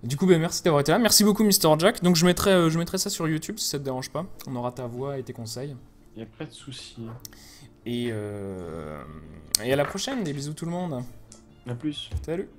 Du coup, merci d'avoir été là, merci beaucoup Mr. Jack, donc je mettrai ça sur YouTube si ça te dérange pas, on aura ta voix et tes conseils. Y a pas de souci. Et à la prochaine, des bisous tout le monde. A plus. Salut.